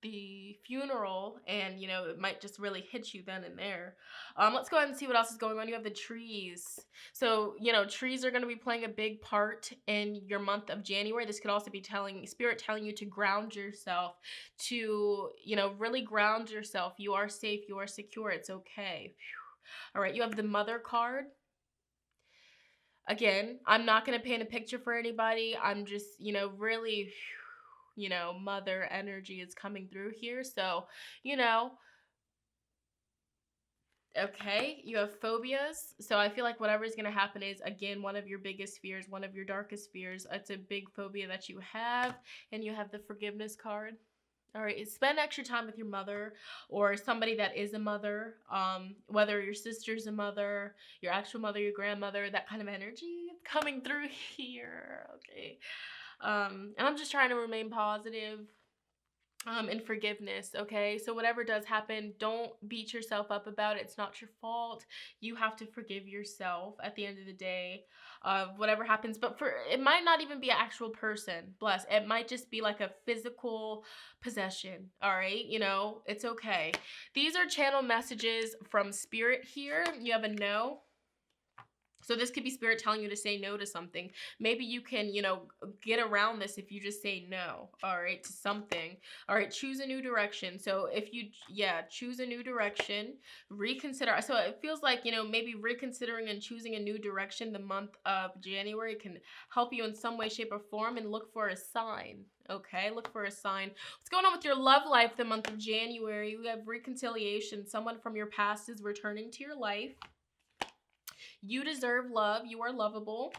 The funeral, and it might just really hit you then and there. Let's go ahead and see what else is going on. You have the trees. So trees are going to be playing a big part in your month of January. This could also be spirit telling you to ground yourself, to really ground yourself. You are safe, you are secure, it's okay. All right, you have the Mother card. Again, I'm not going to paint a picture for anybody. I'm just really mother energy is coming through here. So, okay, you have phobias. So I feel like whatever is going to happen is, again, one of your biggest fears, one of your darkest fears. It's a big phobia that you have. And you have the forgiveness card. All right, spend extra time with your mother, or somebody that is a mother, whether your sister's a mother, your actual mother, your grandmother, that kind of energy coming through here. Okay. And I'm just trying to remain positive, and forgiveness, okay? So whatever does happen, don't beat yourself up about it. It's not your fault. You have to forgive yourself at the end of the day of whatever happens. But it might not even be an actual person, bless. It might just be like a physical possession, all right? It's okay. These are channel messages from spirit here. You have a no. So this could be Spirit telling you to say no to something. Maybe you can, get around this if you just say no, all right, to something. All right, choose a new direction. So if you, choose a new direction, reconsider. So it feels like, maybe reconsidering and choosing a new direction the month of January can help you in some way, shape, or form, and look for a sign. Okay, look for a sign. What's going on with your love life the month of January? We have reconciliation. Someone from your past is returning to your life. You deserve love. You are lovable.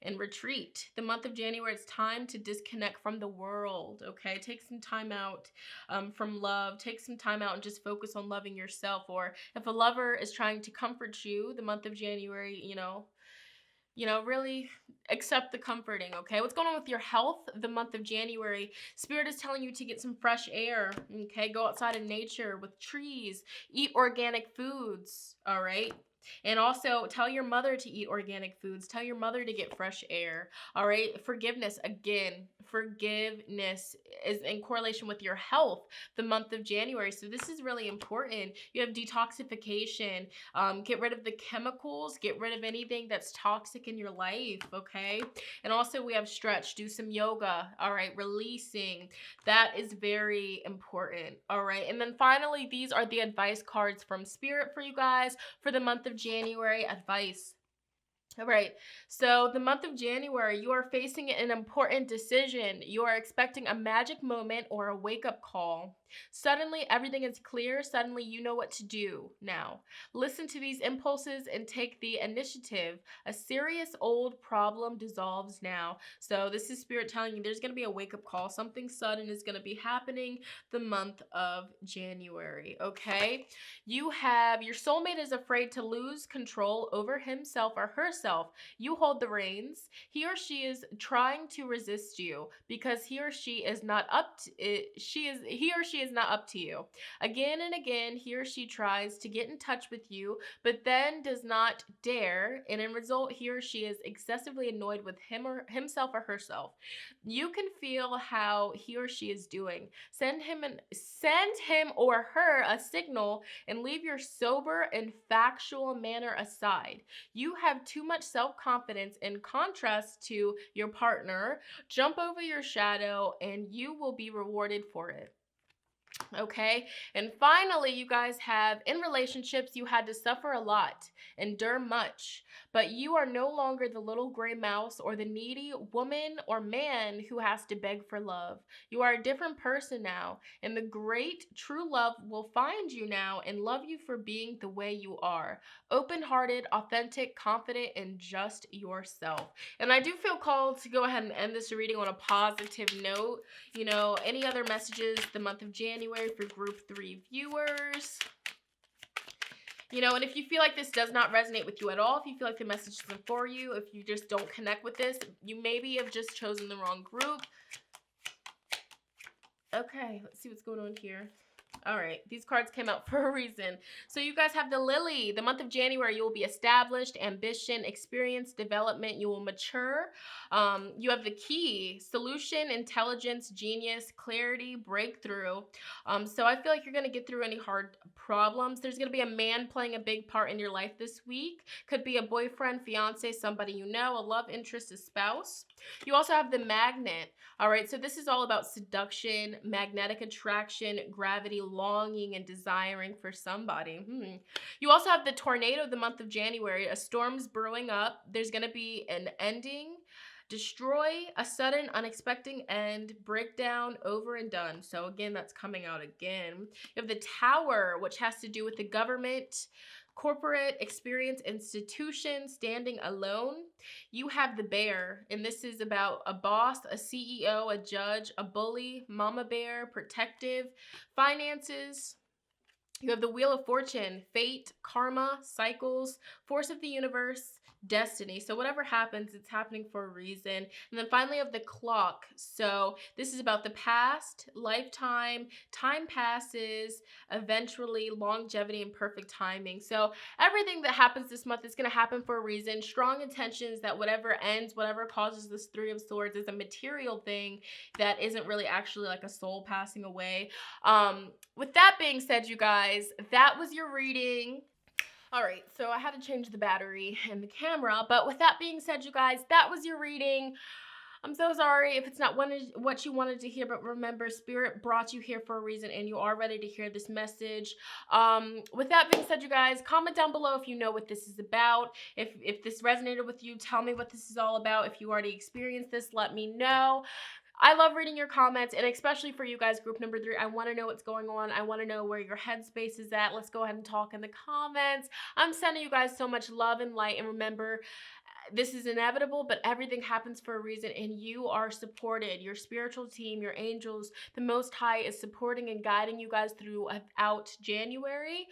And retreat. The month of January, it's time to disconnect from the world, okay? Take some time out from love. Take some time out and just focus on loving yourself. Or if a lover is trying to comfort you the month of January, really accept the comforting, okay? What's going on with your health the month of January? Spirit is telling you to get some fresh air, okay? Go outside in nature with trees. Eat organic foods, all right? And also tell your mother to eat organic foods. Tell your mother to get fresh air. All right. Forgiveness. Again, forgiveness is in correlation with your health the month of January. So this is really important. You have detoxification. Get rid of the chemicals. Get rid of anything that's toxic in your life. Okay. And also we have stretch. Do some yoga. All right. Releasing. That is very important. All right. And then finally, these are the advice cards from Spirit for you guys for the month of January. Advice. All right. So the month of January, you are facing an important decision. You are expecting a magic moment or a wake-up call. Suddenly, everything is clear. Suddenly, you know what to do now. Listen to these impulses and take the initiative. A serious old problem dissolves now. So this is Spirit telling you there's going to be a wake-up call. Something sudden is going to be happening the month of January, okay? You have your soulmate is afraid to lose control over himself or herself. You hold the reins. He or she is trying to resist you because he or she is not up to he or she is not up to you. Again and again, he or she tries to get in touch with you, but then does not dare, and in result, he or she is excessively annoyed with himself or herself. You can feel how he or she is doing. Send him or her a signal and leave your sober and factual manner aside. You have too much self-confidence in contrast to your partner. Jump over your shadow and you will be rewarded for it. Okay. And finally, you guys have in relationships, you had to suffer a lot, endure much, but you are no longer the little gray mouse or the needy woman or man who has to beg for love. You are a different person now, and the great true love will find you now and love you for being the way you are. Open-hearted, authentic, confident, and just yourself. And I do feel called to go ahead and end this reading on a positive note. Any other messages the month of January for group 3 viewers? And if you feel like this does not resonate with you at all, if you feel like the message isn't for you, if you just don't connect with this, you maybe have just chosen the wrong group. Okay, let's see what's going on here. All right, these cards came out for a reason. So you guys have the Lily. The month of January, you will be established, ambition, experience, development. You will mature. You have the Key, solution, intelligence, genius, clarity, breakthrough. So I feel like you're going to get through any hard problems. There's going to be a man playing a big part in your life this week. Could be a boyfriend, fiance, somebody you know, a love interest, a spouse. You also have the Magnet. All right, so this is all about seduction, magnetic attraction, gravity, longing, and desiring for somebody. You also have the Tornado the month of January. A storm's brewing up. There's going to be an ending, destroy, a sudden, unexpected end, breakdown, over and done. So again, that's coming out again. You have the Tower, which has to do with the government, corporate, experience, institution, standing alone. You have the Bear, and this is about a boss, a CEO, a judge, a bully, mama bear, protective, finances. You have the Wheel of Fortune, fate, karma, cycles, force of the universe, destiny. So whatever happens, it's happening for a reason. And then finally you have the Clock. So this is about the past, lifetime, time passes, eventually longevity and perfect timing. So everything that happens this month is going to happen for a reason. Strong intentions that whatever ends, whatever causes this Three of Swords is a material thing that isn't really actually like a soul passing away. With that being said, you guys, that was your reading. All right, so I had to change the battery and the camera, but with that being said, you guys, that was your reading. I'm so sorry if it's not what you wanted to hear, but remember, Spirit brought you here for a reason, and you are ready to hear this message. With that being said, you guys, comment down below if you know what this is about. If this resonated with you, tell me what this is all about. If you already experienced this, let me know. I love reading your comments, and especially for you guys, group number 3, I want to know what's going on. I want to know where your headspace is at. Let's go ahead and talk in the comments. I'm sending you guys so much love and light, and remember, this is inevitable, but everything happens for a reason, and you are supported. Your spiritual team, your angels, the Most High is supporting and guiding you guys throughout January.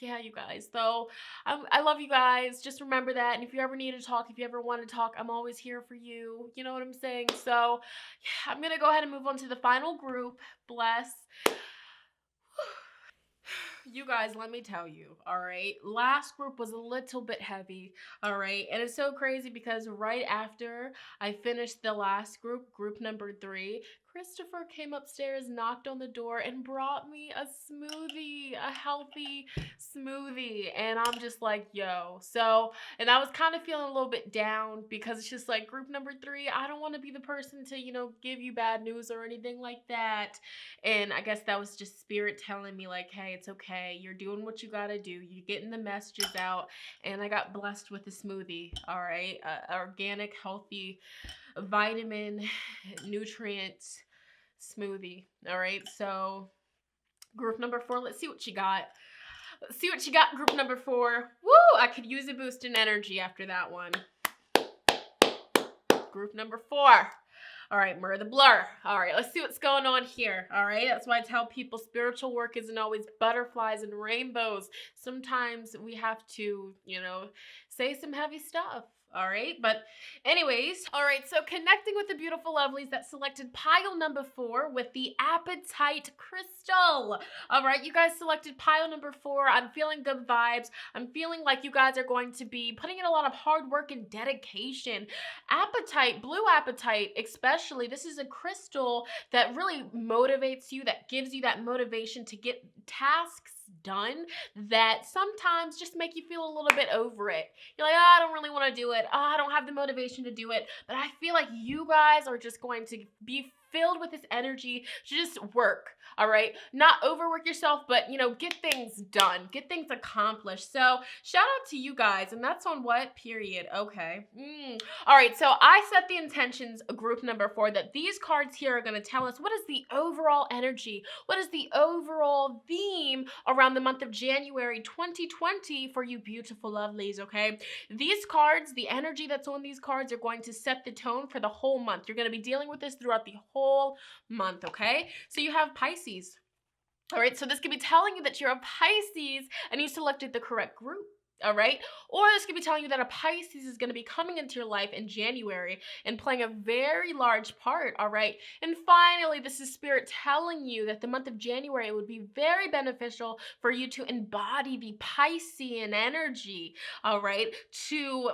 Yeah, you guys. So I love you guys. Just remember that. And if you ever need to talk, if you ever want to talk, I'm always here for you. You know what I'm saying? So yeah, I'm going to go ahead and move on to the final group. Bless. You guys, let me tell you, all right? Last group was a little bit heavy, all right? And it's so crazy because right after I finished the last group, group number 3, Christopher came upstairs, knocked on the door, and brought me a smoothie, a healthy smoothie. And I'm just like, yo. So, and I was kind of feeling a little bit down because it's just like group number 3, I don't want to be the person to, give you bad news or anything like that. And I guess that was just Spirit telling me, like, hey, it's okay. You're doing what you gotta do. You're getting the messages out. And I got blessed with a smoothie, all right? Organic, healthy, vitamin, nutrient smoothie, all right? So, group number 4, let's see what you got. Let's see what you got, group number 4. Woo! I could use a boost in energy after that one. Group number 4. All right, Mur the Blur. All right, let's see what's going on here. All right, that's why I tell people spiritual work isn't always butterflies and rainbows. Sometimes we have to, say some heavy stuff. All right, but anyways, all right, so connecting with the beautiful lovelies that selected pile number 4 with the Appetite Crystal. All right, you guys selected pile number 4. I'm feeling good vibes. I'm feeling like you guys are going to be putting in a lot of hard work and dedication. Appetite, blue apatite especially, this is a crystal that really motivates you, that gives you that motivation to get tasks done that sometimes just make you feel a little bit over it. You're like, I don't really want to do it. I don't have the motivation to do it. But I feel like you guys are just going to be filled with this energy to just work, all right? Not overwork yourself, but, get things done, get things accomplished. So shout out to you guys, and that's on what period? Okay. All right, so I set the intentions, group number 4, that these cards here are going to tell us what is the overall energy, what is the overall theme around the month of January 2020 for you beautiful lovelies, okay? These cards, the energy that's on these cards are going to set the tone for the whole month. You're going to be dealing with this throughout the whole month, okay? So you have Pisces. All right, so this could be telling you that you're a Pisces and you selected the correct group. All right, or this could be telling you that a Pisces is going to be coming into your life in January and playing a very large part. All right, and finally, this is Spirit telling you that the month of January would be very beneficial for you to embody the Piscean energy. All right, to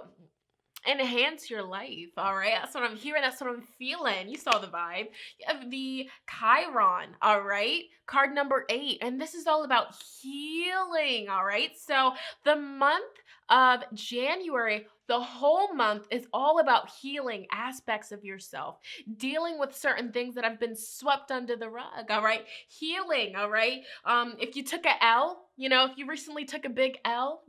enhance your life. All right, that's what I'm hearing, that's what I'm feeling. You saw the vibe. You have the Chiron. All right, card number 8, and this is all about healing. All right, so the month of January, the whole month is all about healing aspects of yourself, dealing with certain things that have been swept under the rug. All right, healing. All right, if you took a L, if you recently took a big L,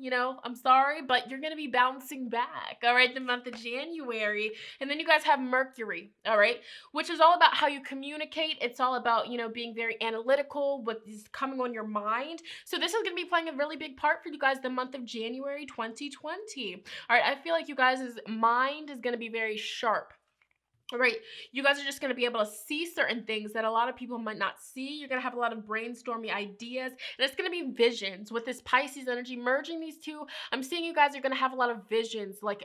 I'm sorry, but you're going to be bouncing back, all right, the month of January. And then you guys have Mercury, all right, which is all about how you communicate. It's all about, being very analytical, what is coming on your mind. So this is going to be playing a really big part for you guys the month of January 2020. All right, I feel like you guys' mind is going to be very sharp. All right, you guys are just going to be able to see certain things that a lot of people might not see. You're going to have a lot of brainstormy ideas, and it's going to be visions. With this Pisces energy, merging these two, I'm seeing you guys are going to have a lot of visions, like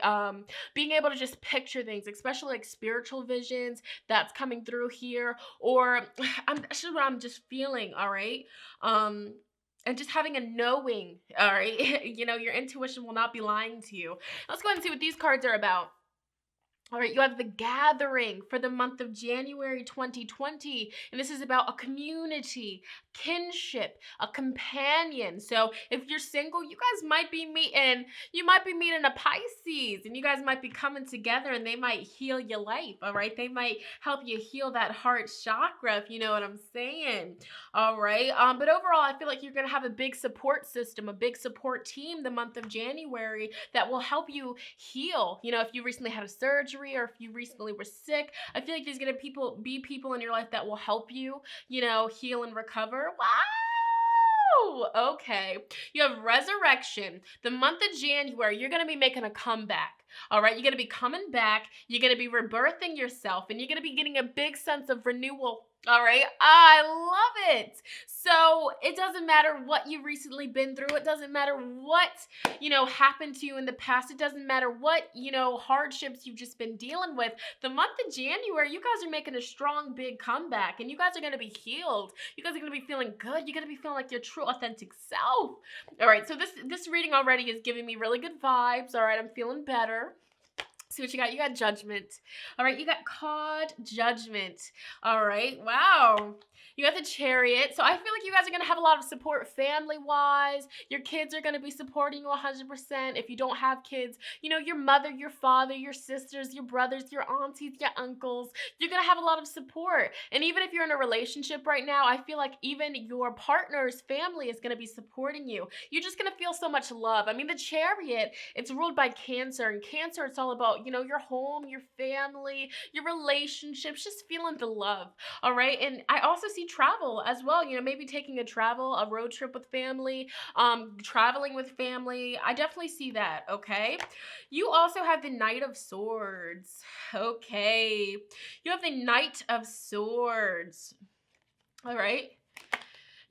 being able to just picture things, especially like spiritual visions that's coming through here, or that's just what I'm just feeling, all right? And just having a knowing, all right? Your intuition will not be lying to you. Let's go ahead and see what these cards are about. All right, you have the gathering for the month of January 2020, and this is about a community, kinship, a companion. So if you're single, you might be meeting a Pisces, and you guys might be coming together, and they might heal your life. All right, they might help you heal that heart chakra, if you know what I'm saying. All right, but overall, I feel like you're gonna have a big support system, a big support team the month of January that will help you heal. You know, if you recently had a surgery or if you recently were sick, I feel like there's gonna be people in your life that will help you, heal and recover. Wow. Okay. You have resurrection. The month of January, you're going to be making a comeback. All right. You're going to be coming back. You're going to be rebirthing yourself, and you're going to be getting a big sense of renewal. All right. I love it. So it doesn't matter what you've recently been through. It doesn't matter what, happened to you in the past. It doesn't matter what, hardships you've just been dealing with. The month of January, you guys are making a strong, big comeback, and you guys are going to be healed. You guys are going to be feeling good. You're going to be feeling like your true, authentic self. All right. So this reading already is giving me really good vibes. All right. I'm feeling better. See what you got. You got judgment. All right. You got card judgment. All right. Wow. You got the chariot. So I feel like you guys are going to have a lot of support family-wise. Your kids are going to be supporting you 100%. If you don't have kids, your mother, your father, your sisters, your brothers, your aunties, your uncles, you're going to have a lot of support. And even if you're in a relationship right now, I feel like even your partner's family is going to be supporting you. You're just going to feel so much love. I mean, the chariot, it's ruled by Cancer. And Cancer, it's all about, your home, your family, your relationships, just feeling the love. All right. And I also see travel as well, maybe taking a road trip with family, traveling with family. I definitely see that. Okay. You also have the Knight of Swords. Okay. You have the Knight of Swords. All right.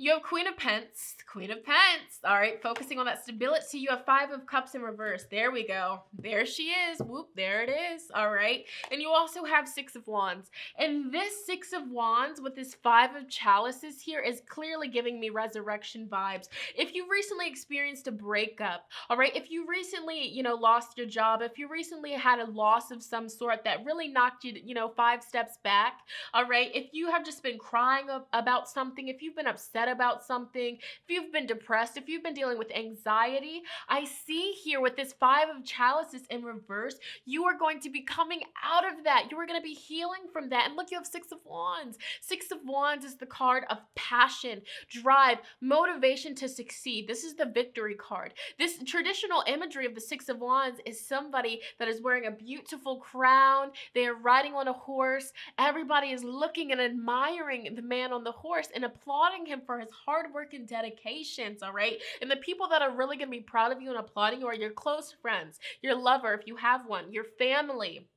You have Queen of Pence. Queen of Pence. All right, focusing on that stability. You have Five of Cups in reverse. There we go. There she is. Whoop, there it is. All right. And you also have Six of Wands. And this Six of Wands with this Five of Chalices here is clearly giving me resurrection vibes. If you recently experienced a breakup, all right, if you recently, lost your job, if you recently had a loss of some sort that really knocked you, 5 steps back, all right, if you have just been crying about something, if you've been upset about something, if you've been depressed, if you've been dealing with anxiety, I see here with this Five of Chalices in reverse, you are going to be coming out of that. You are going to be healing from that. And look, you have Six of Wands. Six of Wands is the card of passion, drive, motivation to succeed. This is the victory card. This traditional imagery of the Six of Wands is somebody that is wearing a beautiful crown. They are riding on a horse. Everybody is looking and admiring the man on the horse and applauding him for his hard work and dedications, all right? And the people that are really going to be proud of you and applauding you are your close friends, your lover, if you have one, your family.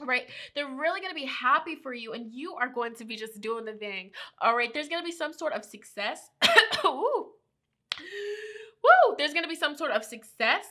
Right? They're really going to be happy for you, and you are going to be just doing the thing. All right? There's going to be some sort of success. Ooh. Woo! There's going to be some sort of success.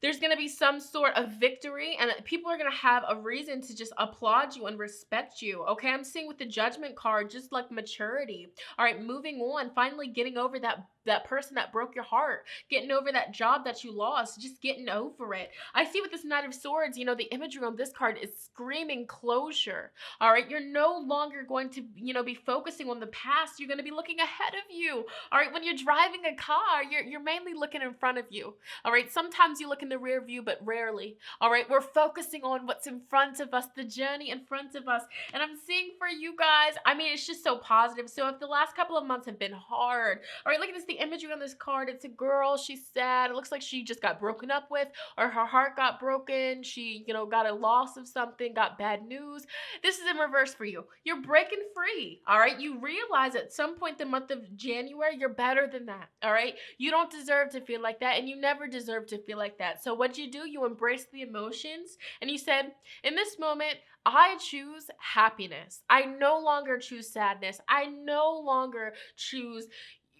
There's going to be some sort of victory, and people are going to have a reason to just applaud you and respect you. Okay, I'm seeing with the Judgment card, just like maturity. All right, moving on, finally getting over that person that broke your heart, getting over that job that you lost, just getting over it. I see with this Knight of Swords, the imagery on this card is screaming closure. All right, you're no longer going to, be focusing on the past. You're going to be looking ahead of you. All right, when you're driving a car, you're mainly looking in front of you. All right, sometimes you look in the rear view, but rarely. All right, we're focusing on what's in front of us, the journey in front of us. And I'm seeing for you guys, I mean, it's just so positive. So if the last couple of months have been hard, all right, look at this, the imagery on this card. It's a girl. She's sad. It looks like she just got broken up with, or her heart got broken. She, got a loss of something, got bad news. This is in reverse for you. You're breaking free. All right, you realize at some point the month of January, you're better than that. All right, you don't deserve to feel like that, and you never deserve to feel like that. So what you do, you embrace the emotions, and you said, in this moment, I choose happiness. I no longer choose sadness. I no longer choose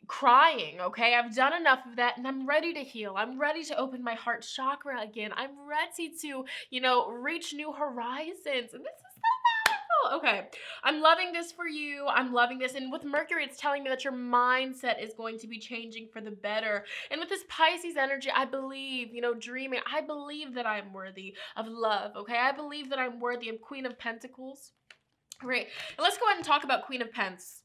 crying. Okay, I've done enough of that, and I'm ready to heal. I'm ready to open my heart chakra again. I'm ready to, reach new horizons. And this is so powerful. Okay. I'm loving this for you. I'm loving this. And with Mercury, it's telling me that your mindset is going to be changing for the better. And with this Pisces energy, I believe, dreaming, I believe that I'm worthy of love. Okay. I believe that I'm worthy of Queen of Pentacles. Great. And let's go ahead and talk about Queen of Pence.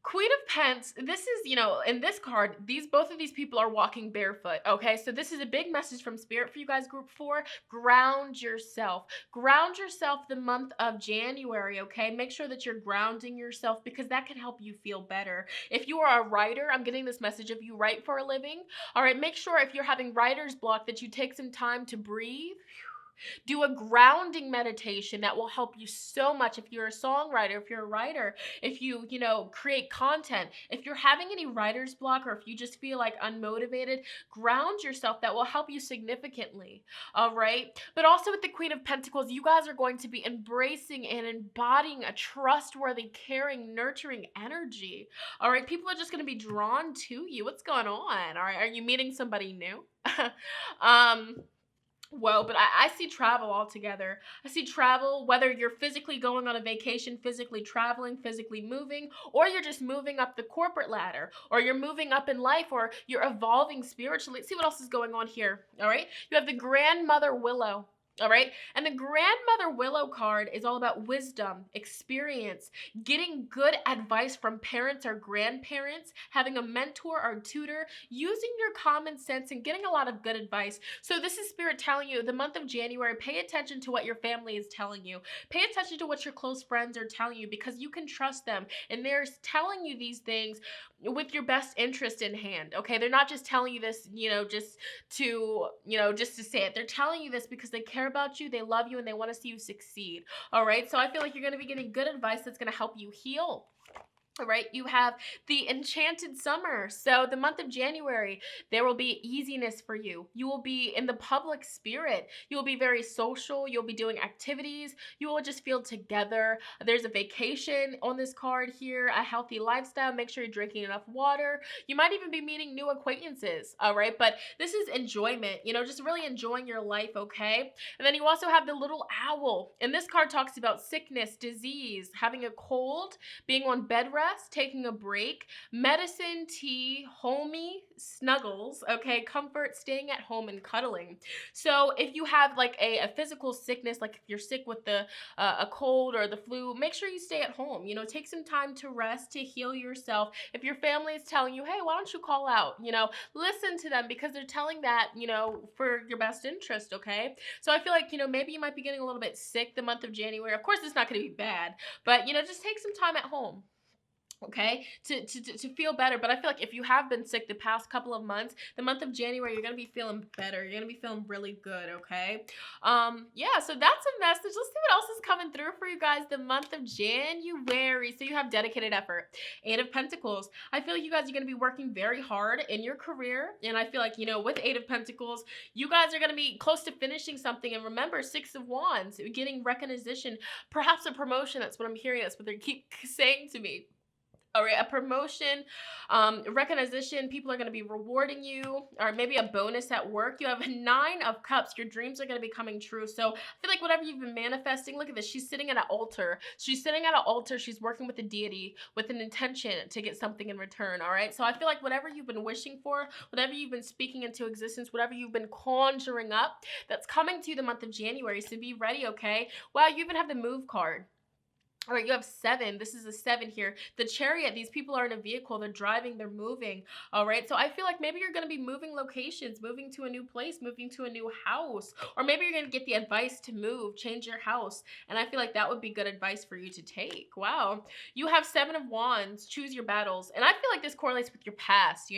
Queen of Pence, this is, in this card, both of these people are walking barefoot, okay? So this is a big message from Spirit for you guys, Group 4. Ground yourself. Ground yourself the month of January, okay? Make sure that you're grounding yourself because that can help you feel better. If you are a writer, I'm getting this message, if you write for a living, all right, make sure if you're having writer's block that you take some time to breathe. Do a grounding meditation that will help you so much. If you're a songwriter, if you're a writer, if you, create content, if you're having any writer's block or if you just feel like unmotivated, ground yourself. That will help you significantly. All right. But also with the Queen of Pentacles, you guys are going to be embracing and embodying a trustworthy, caring, nurturing energy. All right. People are just going to be drawn to you. What's going on? All right. Are you meeting somebody new? Well, but I see travel altogether. I see travel, whether you're physically going on a vacation, physically traveling, physically moving, or you're just moving up the corporate ladder, or you're moving up in life, or you're evolving spiritually. Let's see what else is going on here, all right? You have the Grandmother Willow. All right. And the Grandmother Willow card is all about wisdom, experience, getting good advice from parents or grandparents, having a mentor or tutor, using your common sense and getting a lot of good advice. So this is Spirit telling you the month of January, pay attention to what your family is telling you. Pay attention to what your close friends are telling you because you can trust them. And they're telling you these things with your best interest in hand. Okay. They're not just telling you this, just to say it. They're telling you this because they care about you, they love you, and they want to see you succeed. All right. So I feel like you're going to be getting good advice that's going to help you heal. All right, you have the Enchanted Summer. So the month of January, there will be easiness for you. You will be in the public spirit. You will be very social. You'll be doing activities. You will just feel together. There's a vacation on this card here, a healthy lifestyle. Make sure you're drinking enough water. You might even be meeting new acquaintances, all right? But this is enjoyment, just really enjoying your life, okay? And then you also have the Little Owl. And this card talks about sickness, disease, having a cold, being on bed rest, taking a break, medicine, tea, homey, snuggles, okay, comfort, staying at home and cuddling. So if you have like a physical sickness, like if you're sick with a cold or the flu, make sure you stay at home. Take some time to rest, to heal yourself. If your family is telling you, hey, why don't you call out? Listen to them because they're telling that, for your best interest, okay? So I feel like, maybe you might be getting a little bit sick the month of January. Of course, it's not going to be bad, but, just take some time at home. Okay, to feel better. But I feel like if you have been sick the past couple of months, the month of January, you're going to be feeling better. You're going to be feeling really good, okay? Yeah, so that's a message. Let's see what else is coming through for you guys the month of January. So you have dedicated effort. 8 of Pentacles. I feel like you guys are going to be working very hard in your career. And I feel like, with 8 of Pentacles, you guys are going to be close to finishing something. And remember, 6 of Wands, getting recognition, perhaps a promotion. That's what I'm hearing. That's what they keep saying to me. All right, a promotion, recognition, people are going to be rewarding you, or maybe a bonus at work. You have 9 of Cups. Your dreams are going to be coming true. So I feel like whatever you've been manifesting, look at this. She's sitting at an altar. She's sitting at an altar. She's working with a deity with an intention to get something in return. All right. So I feel like whatever you've been wishing for, whatever you've been speaking into existence, whatever you've been conjuring up, that's coming to you the month of January. So be ready. Okay. Wow. You even have the Move card. All right, you have 7. This is a 7 here. The Chariot, these people are in a vehicle. They're driving. They're moving. All right, so I feel like maybe you're going to be moving locations, moving to a new place, moving to a new house. Or maybe you're going to get the advice to move, change your house. And I feel like that would be good advice for you to take. Wow. You have 7 of Wands. Choose your battles. And I feel like this correlates with your past,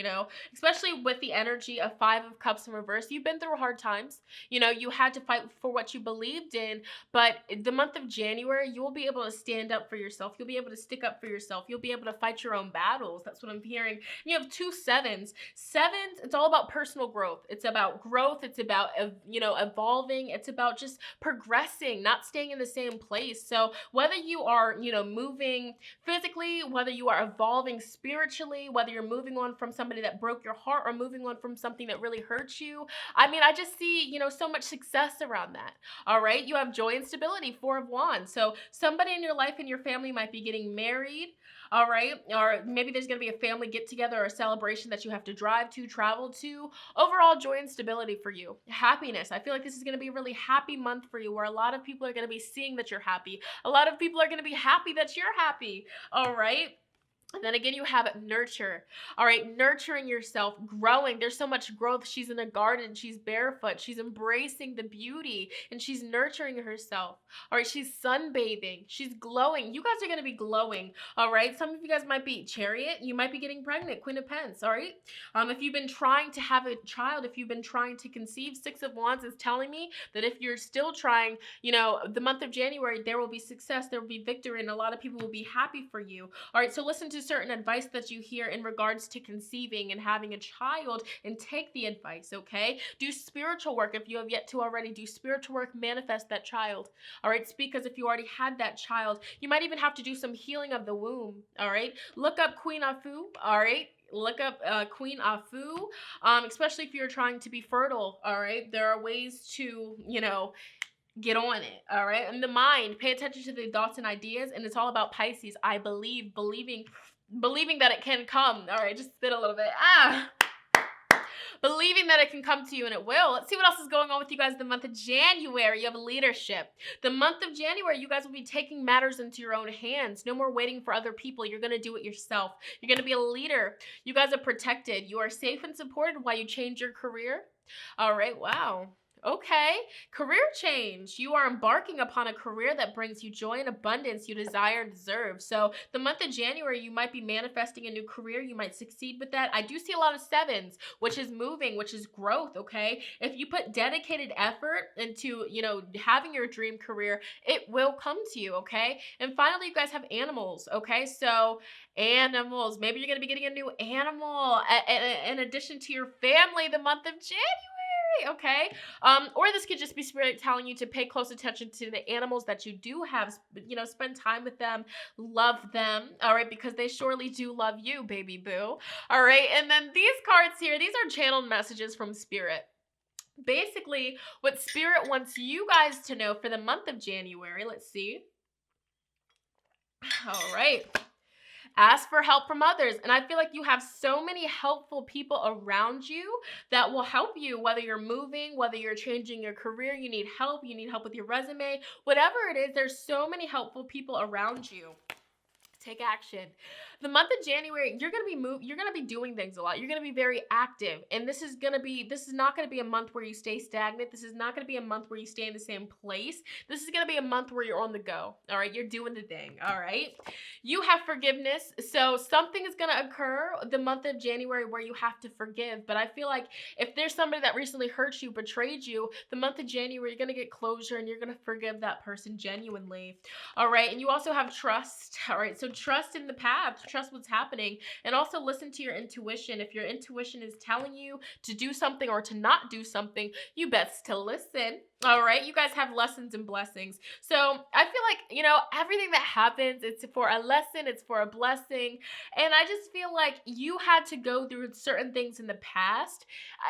especially with the energy of 5 of Cups in reverse. You've been through hard times. You had to fight for what you believed in. But the month of January, you will be able to stand stand up for yourself. You'll be able to stick up for yourself. You'll be able to fight your own battles. That's what I'm hearing. You have 2 sevens. Sevens, it's all about personal growth. It's about growth. It's about, evolving. It's about just progressing, not staying in the same place. So whether you are, moving physically, whether you are evolving spiritually, whether you're moving on from somebody that broke your heart or moving on from something that really hurts you, I just see, so much success around that. All right. You have joy and stability, 4 of Wands. So somebody in your life and your family might be getting married. All right. Or maybe there's going to be a family get together or a celebration that you have to drive to, travel to. Overall joy and stability for you. Happiness. I feel like this is going to be a really happy month for you, where a lot of people are going to be seeing that you're happy. A lot of people are going to be happy that you're happy. All right. And then again, you have nurture. All right, nurturing yourself, growing. There's so much growth. She's in a garden. She's barefoot. She's embracing the beauty, and she's nurturing herself. All right, she's sunbathing. She's glowing. You guys are going to be glowing. All right, some of you guys might be Chariot. You might be getting pregnant, Queen of Pence. All right, if you've been trying to have a child, if you've been trying to conceive, 6 of Wands is telling me that if you're still trying, the month of January, there will be success. There will be victory, and a lot of people will be happy for you. All right, so listen to certain advice that you hear in regards to conceiving and having a child, and take the advice, okay? Do spiritual work. If you have yet to already, do spiritual work, manifest that child. All right, speak as if you already had that child. You might even have to do some healing of the womb. All right, look up Queen Afu. All right, look up Queen Afu, especially if you're trying to be fertile. All right, there are ways to, get on it. All right, and the mind, pay attention to the thoughts and ideas, and it's all about Pisces. I believing that it can come. All right, just spit a little bit. Believing that it can come to you, and it will. Let's see what else is going on with you guys the month of January. You have leadership. The month of January, you guys will be taking matters into your own hands. No more waiting for other people. You're going to do it yourself. You're going to be a leader. You guys are protected. You are safe and supported while you change your career. All right, wow. Okay, career change. You are embarking upon a career that brings you joy and abundance you desire and deserve. So the month of January, you might be manifesting a new career. You might succeed with that. I do see a lot of 7s, which is moving, which is growth, okay? If you put dedicated effort into, having your dream career, it will come to you, okay? And finally, you guys have animals, okay? So animals. Maybe you're going to be getting a new animal in addition to your family the month of January. Okay, or this could just be spirit telling you to pay close attention to the animals that you do have. Spend time with them, love them. All right, because they surely do love you, baby boo. All right, and then these cards here, these are channeled messages from spirit. Basically, what spirit wants you guys to know for the month of January. Let's see. All right. Ask for help from others. And I feel like you have so many helpful people around you that will help you, whether you're moving, whether you're changing your career, you need help with your resume, whatever it is, there's so many helpful people around you. Take action. The month of January, you're going to be doing things a lot. You're going to be very active. And this is not going to be a month where you stay stagnant. This is not going to be a month where you stay in the same place. This is going to be a month where you're on the go. All right. You're doing the thing. All right. You have forgiveness. So something is going to occur the month of January where you have to forgive. But I feel like if there's somebody that recently hurt you, betrayed you, the month of January, you're going to get closure and you're going to forgive that person genuinely. All right. And you also have trust. All right. So trust in the path. Trust what's happening, and also listen to your intuition. If your intuition is telling you to do something or to not do something, you best to listen. All right, you guys have lessons and blessings. So I feel like, everything that happens, it's for a lesson, it's for a blessing. And I just feel like you had to go through certain things in the past.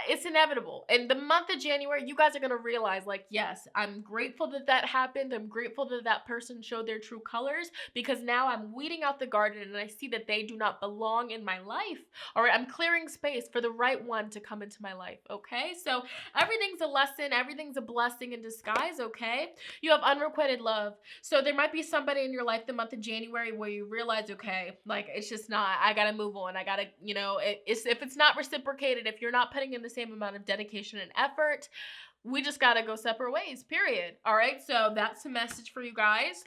It's inevitable. In the month of January, you guys are going to realize, like, yes, I'm grateful that happened. I'm grateful that person showed their true colors, because now I'm weeding out the garden and I see that they do not belong in my life. All right, I'm clearing space for the right one to come into my life, okay? So everything's a lesson, everything's a blessing in disguise, okay? You have unrequited love. So there might be somebody in your life the month of January where you realize, okay, like, it's just not, I gotta move on. I gotta, if it's not reciprocated, if you're not putting in the same amount of dedication and effort, we just gotta go separate ways, period. All right, so that's the message for you guys.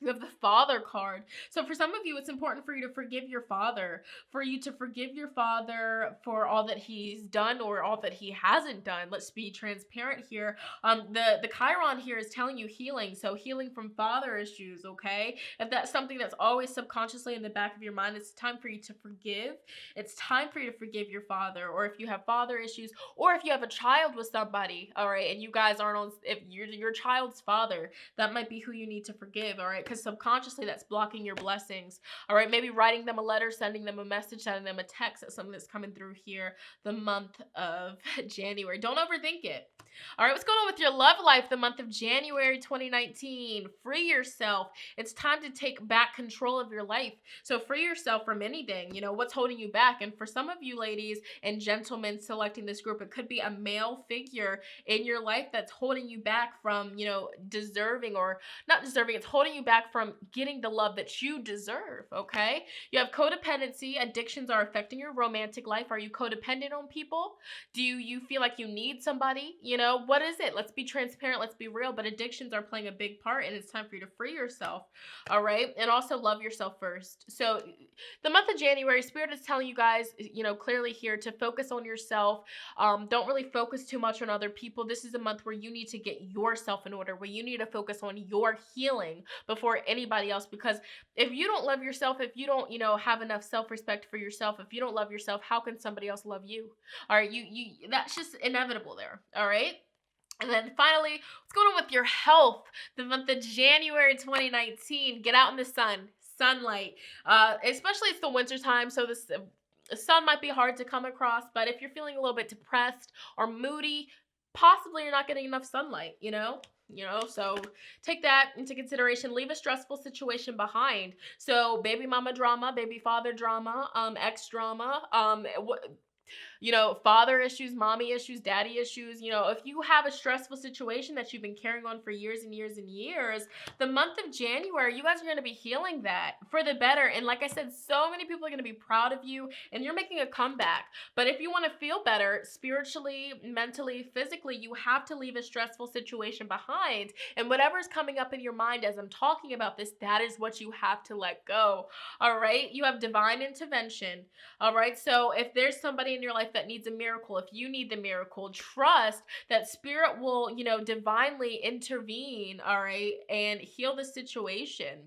You have the Father card. So for some of you, it's important for you to forgive your father, for you to forgive your father for all that he's done or all that he hasn't done. Let's be transparent here. The Chiron here is telling you healing. So healing from father issues, okay? If that's something that's always subconsciously in the back of your mind, it's time for you to forgive. It's time for you to forgive your father, or if you have father issues, or if you have a child with somebody, all right, and you guys aren't on, if you're your child's father, that might be who you need to forgive, all right? Because subconsciously that's blocking your blessings, all right? Maybe writing them a letter, sending them a message, sending them a text. That's something that's coming through here the month of January. Don't overthink it. All right, what's going on with your love life the month of January 2019? Free yourself. It's time to take back control of your life. So free yourself from anything. You know, what's holding you back? And for some of you ladies and gentlemen selecting this group, it could be a male figure in your life that's holding you back from, you know, deserving, or not deserving. It's holding you back from getting the love that you deserve, okay? You have codependency. Addictions are affecting your romantic life. Are you codependent on people? Do you feel like you need somebody? You know, what is it? Let's be transparent. Let's be real. But addictions are playing a big part, and it's time for you to free yourself, all right? And also love yourself first. So the month of January, Spirit is telling you guys, you know, clearly here to focus on yourself. Don't really focus too much on other people. This is a month where you need to get yourself in order, where you need to focus on your healing before anybody else. Because if you don't love yourself, if you don't, you know, have enough self-respect for yourself, if you don't love yourself, how can somebody else love you? All right, that's just inevitable there, all right? And then finally, what's going on with your health the month of January 2019? Get out in the sun, sunlight. Especially it's the winter time, so the sun might be hard to come across, but if you're feeling a little bit depressed or moody, possibly you're not getting enough sunlight, you know? So take that into consideration. Leave a stressful situation behind. So baby mama drama, baby father drama, ex drama, you know, father issues, mommy issues, daddy issues. You know, if you have a stressful situation that you've been carrying on for years and years and years, the month of January, you guys are going to be healing that for the better. And like I said, so many people are going to be proud of you, and you're making a comeback. But if you want to feel better spiritually, mentally, physically, you have to leave a stressful situation behind. And whatever's coming up in your mind as I'm talking about this, that is what you have to let go. All right? You have divine intervention. All right? So if there's somebody in your life that needs a miracle, if you need the miracle, trust that spirit will, you know, divinely intervene, all right, and heal the situation.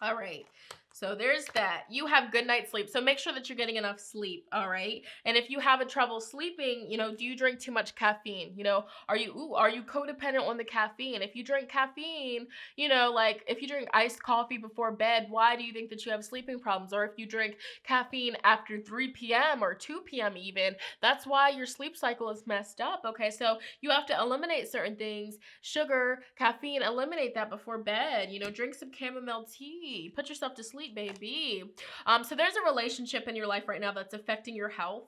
All right. So there's that. You have good night's sleep. So make sure that you're getting enough sleep, all right? And if you have a trouble sleeping, you know, do you drink too much caffeine? You know, are you codependent on the caffeine? If you drink caffeine, you know, like if you drink iced coffee before bed, why do you think that you have sleeping problems? Or if you drink caffeine after 3 p.m. or 2 p.m. even, that's why your sleep cycle is messed up, okay? So you have to eliminate certain things. Sugar, caffeine, eliminate that before bed. You know, drink some chamomile tea. Put yourself to sleep, baby. So there's a relationship in your life right now that's affecting your health.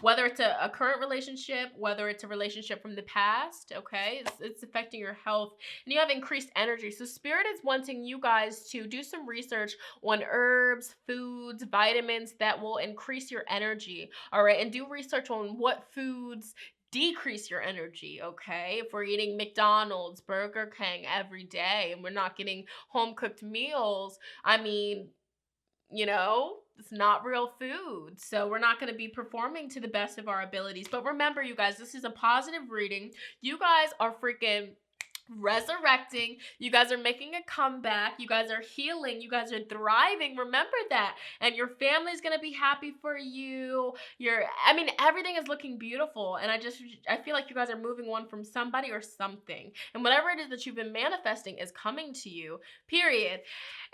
Whether it's a current relationship, whether it's a relationship from the past, okay? It's affecting your health. And you have increased energy. So Spirit is wanting you guys to do some research on herbs, foods, vitamins that will increase your energy, all right? And do research on what foods decrease your energy, okay? If we're eating McDonald's, Burger King every day and we're not getting home cooked meals, I mean, you know, it's not real food. So we're not going to be performing to the best of our abilities. But remember, you guys, this is a positive reading. You guys are freaking resurrecting. You guys are making a comeback. You guys are healing. You guys are thriving. Remember that. And your family's going to be happy for you. Everything is looking beautiful. And I feel like you guys are moving on from somebody or something. And whatever it is that you've been manifesting is coming to you, period.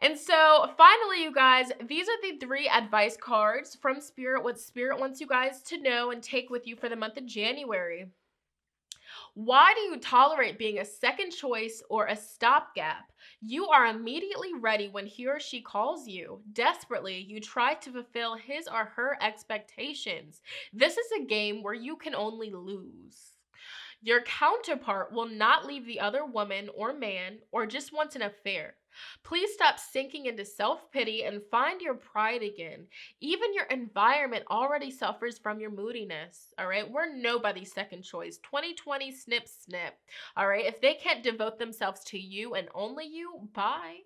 And so finally, you guys, these are the 3 advice cards from Spirit, what Spirit wants you guys to know and take with you for the month of January. Why do you tolerate being a second choice or a stopgap? You are immediately ready when he or she calls you. Desperately, you try to fulfill his or her expectations. This is a game where you can only lose. Your counterpart will not leave the other woman or man or just want an affair. Please stop sinking into self-pity and find your pride again. Even your environment already suffers from your moodiness, all right? We're nobody's second choice. 2020 snip, snip, all right? If they can't devote themselves to you and only you, bye.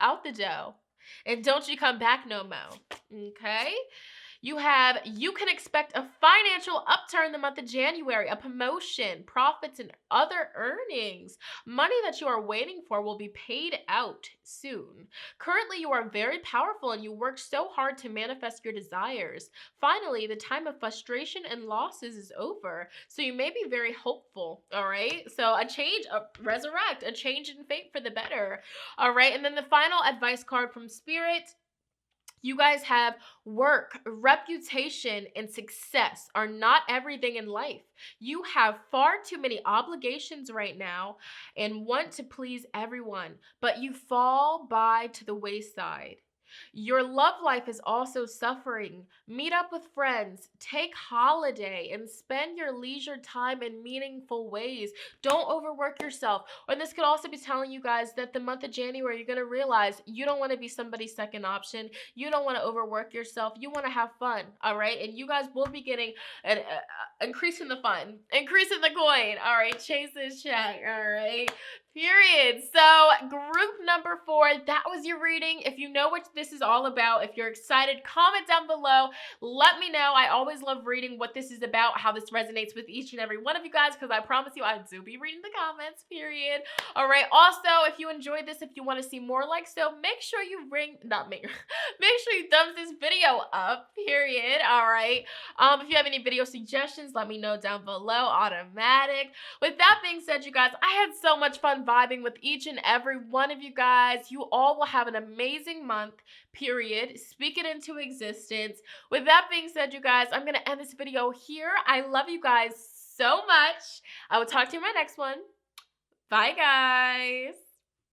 out the door. And don't you come back no more. Okay? You can expect a financial upturn the month of January, a promotion, profits, and other earnings. Money that you are waiting for will be paid out soon. Currently, you are very powerful and you work so hard to manifest your desires. Finally, the time of frustration and losses is over, so you may be very hopeful, all right? So a change, resurrect, a change in fate for the better, all right? And then the final advice card from Spirit. You guys have work, reputation, and success are not everything in life. You have far too many obligations right now and want to please everyone, but you fall by to the wayside. Your love life is also suffering. Meet up with friends, take holiday, and spend your leisure time in meaningful ways. Don't overwork yourself. Or this could also be telling you guys that the month of January, you're going to realize you don't want to be somebody's second option. You don't want to overwork yourself. You want to have fun, all right? And you guys will be getting an increasing the fun, increasing the coin, all right? Chase this check, all right? Period. So group number 4, that was your reading. If you know what this is all about, if you're excited, comment down below. Let me know. I always love reading what this is about, how this resonates with each and every one of you guys, because I promise you I do be reading the comments, period. All right. Also, if you enjoyed this, if you want to see more like so, make sure you make sure you thumbs this video up, period. All right. If you have any video suggestions, let me know down below. Automatic. With that being said, you guys, I had so much fun vibing with each and every one of you guys. You all will have an amazing month, period. Speak it into existence. With that being said, you guys, I'm going to end this video here. I love you guys so much. I will talk to you in my next one. Bye, guys.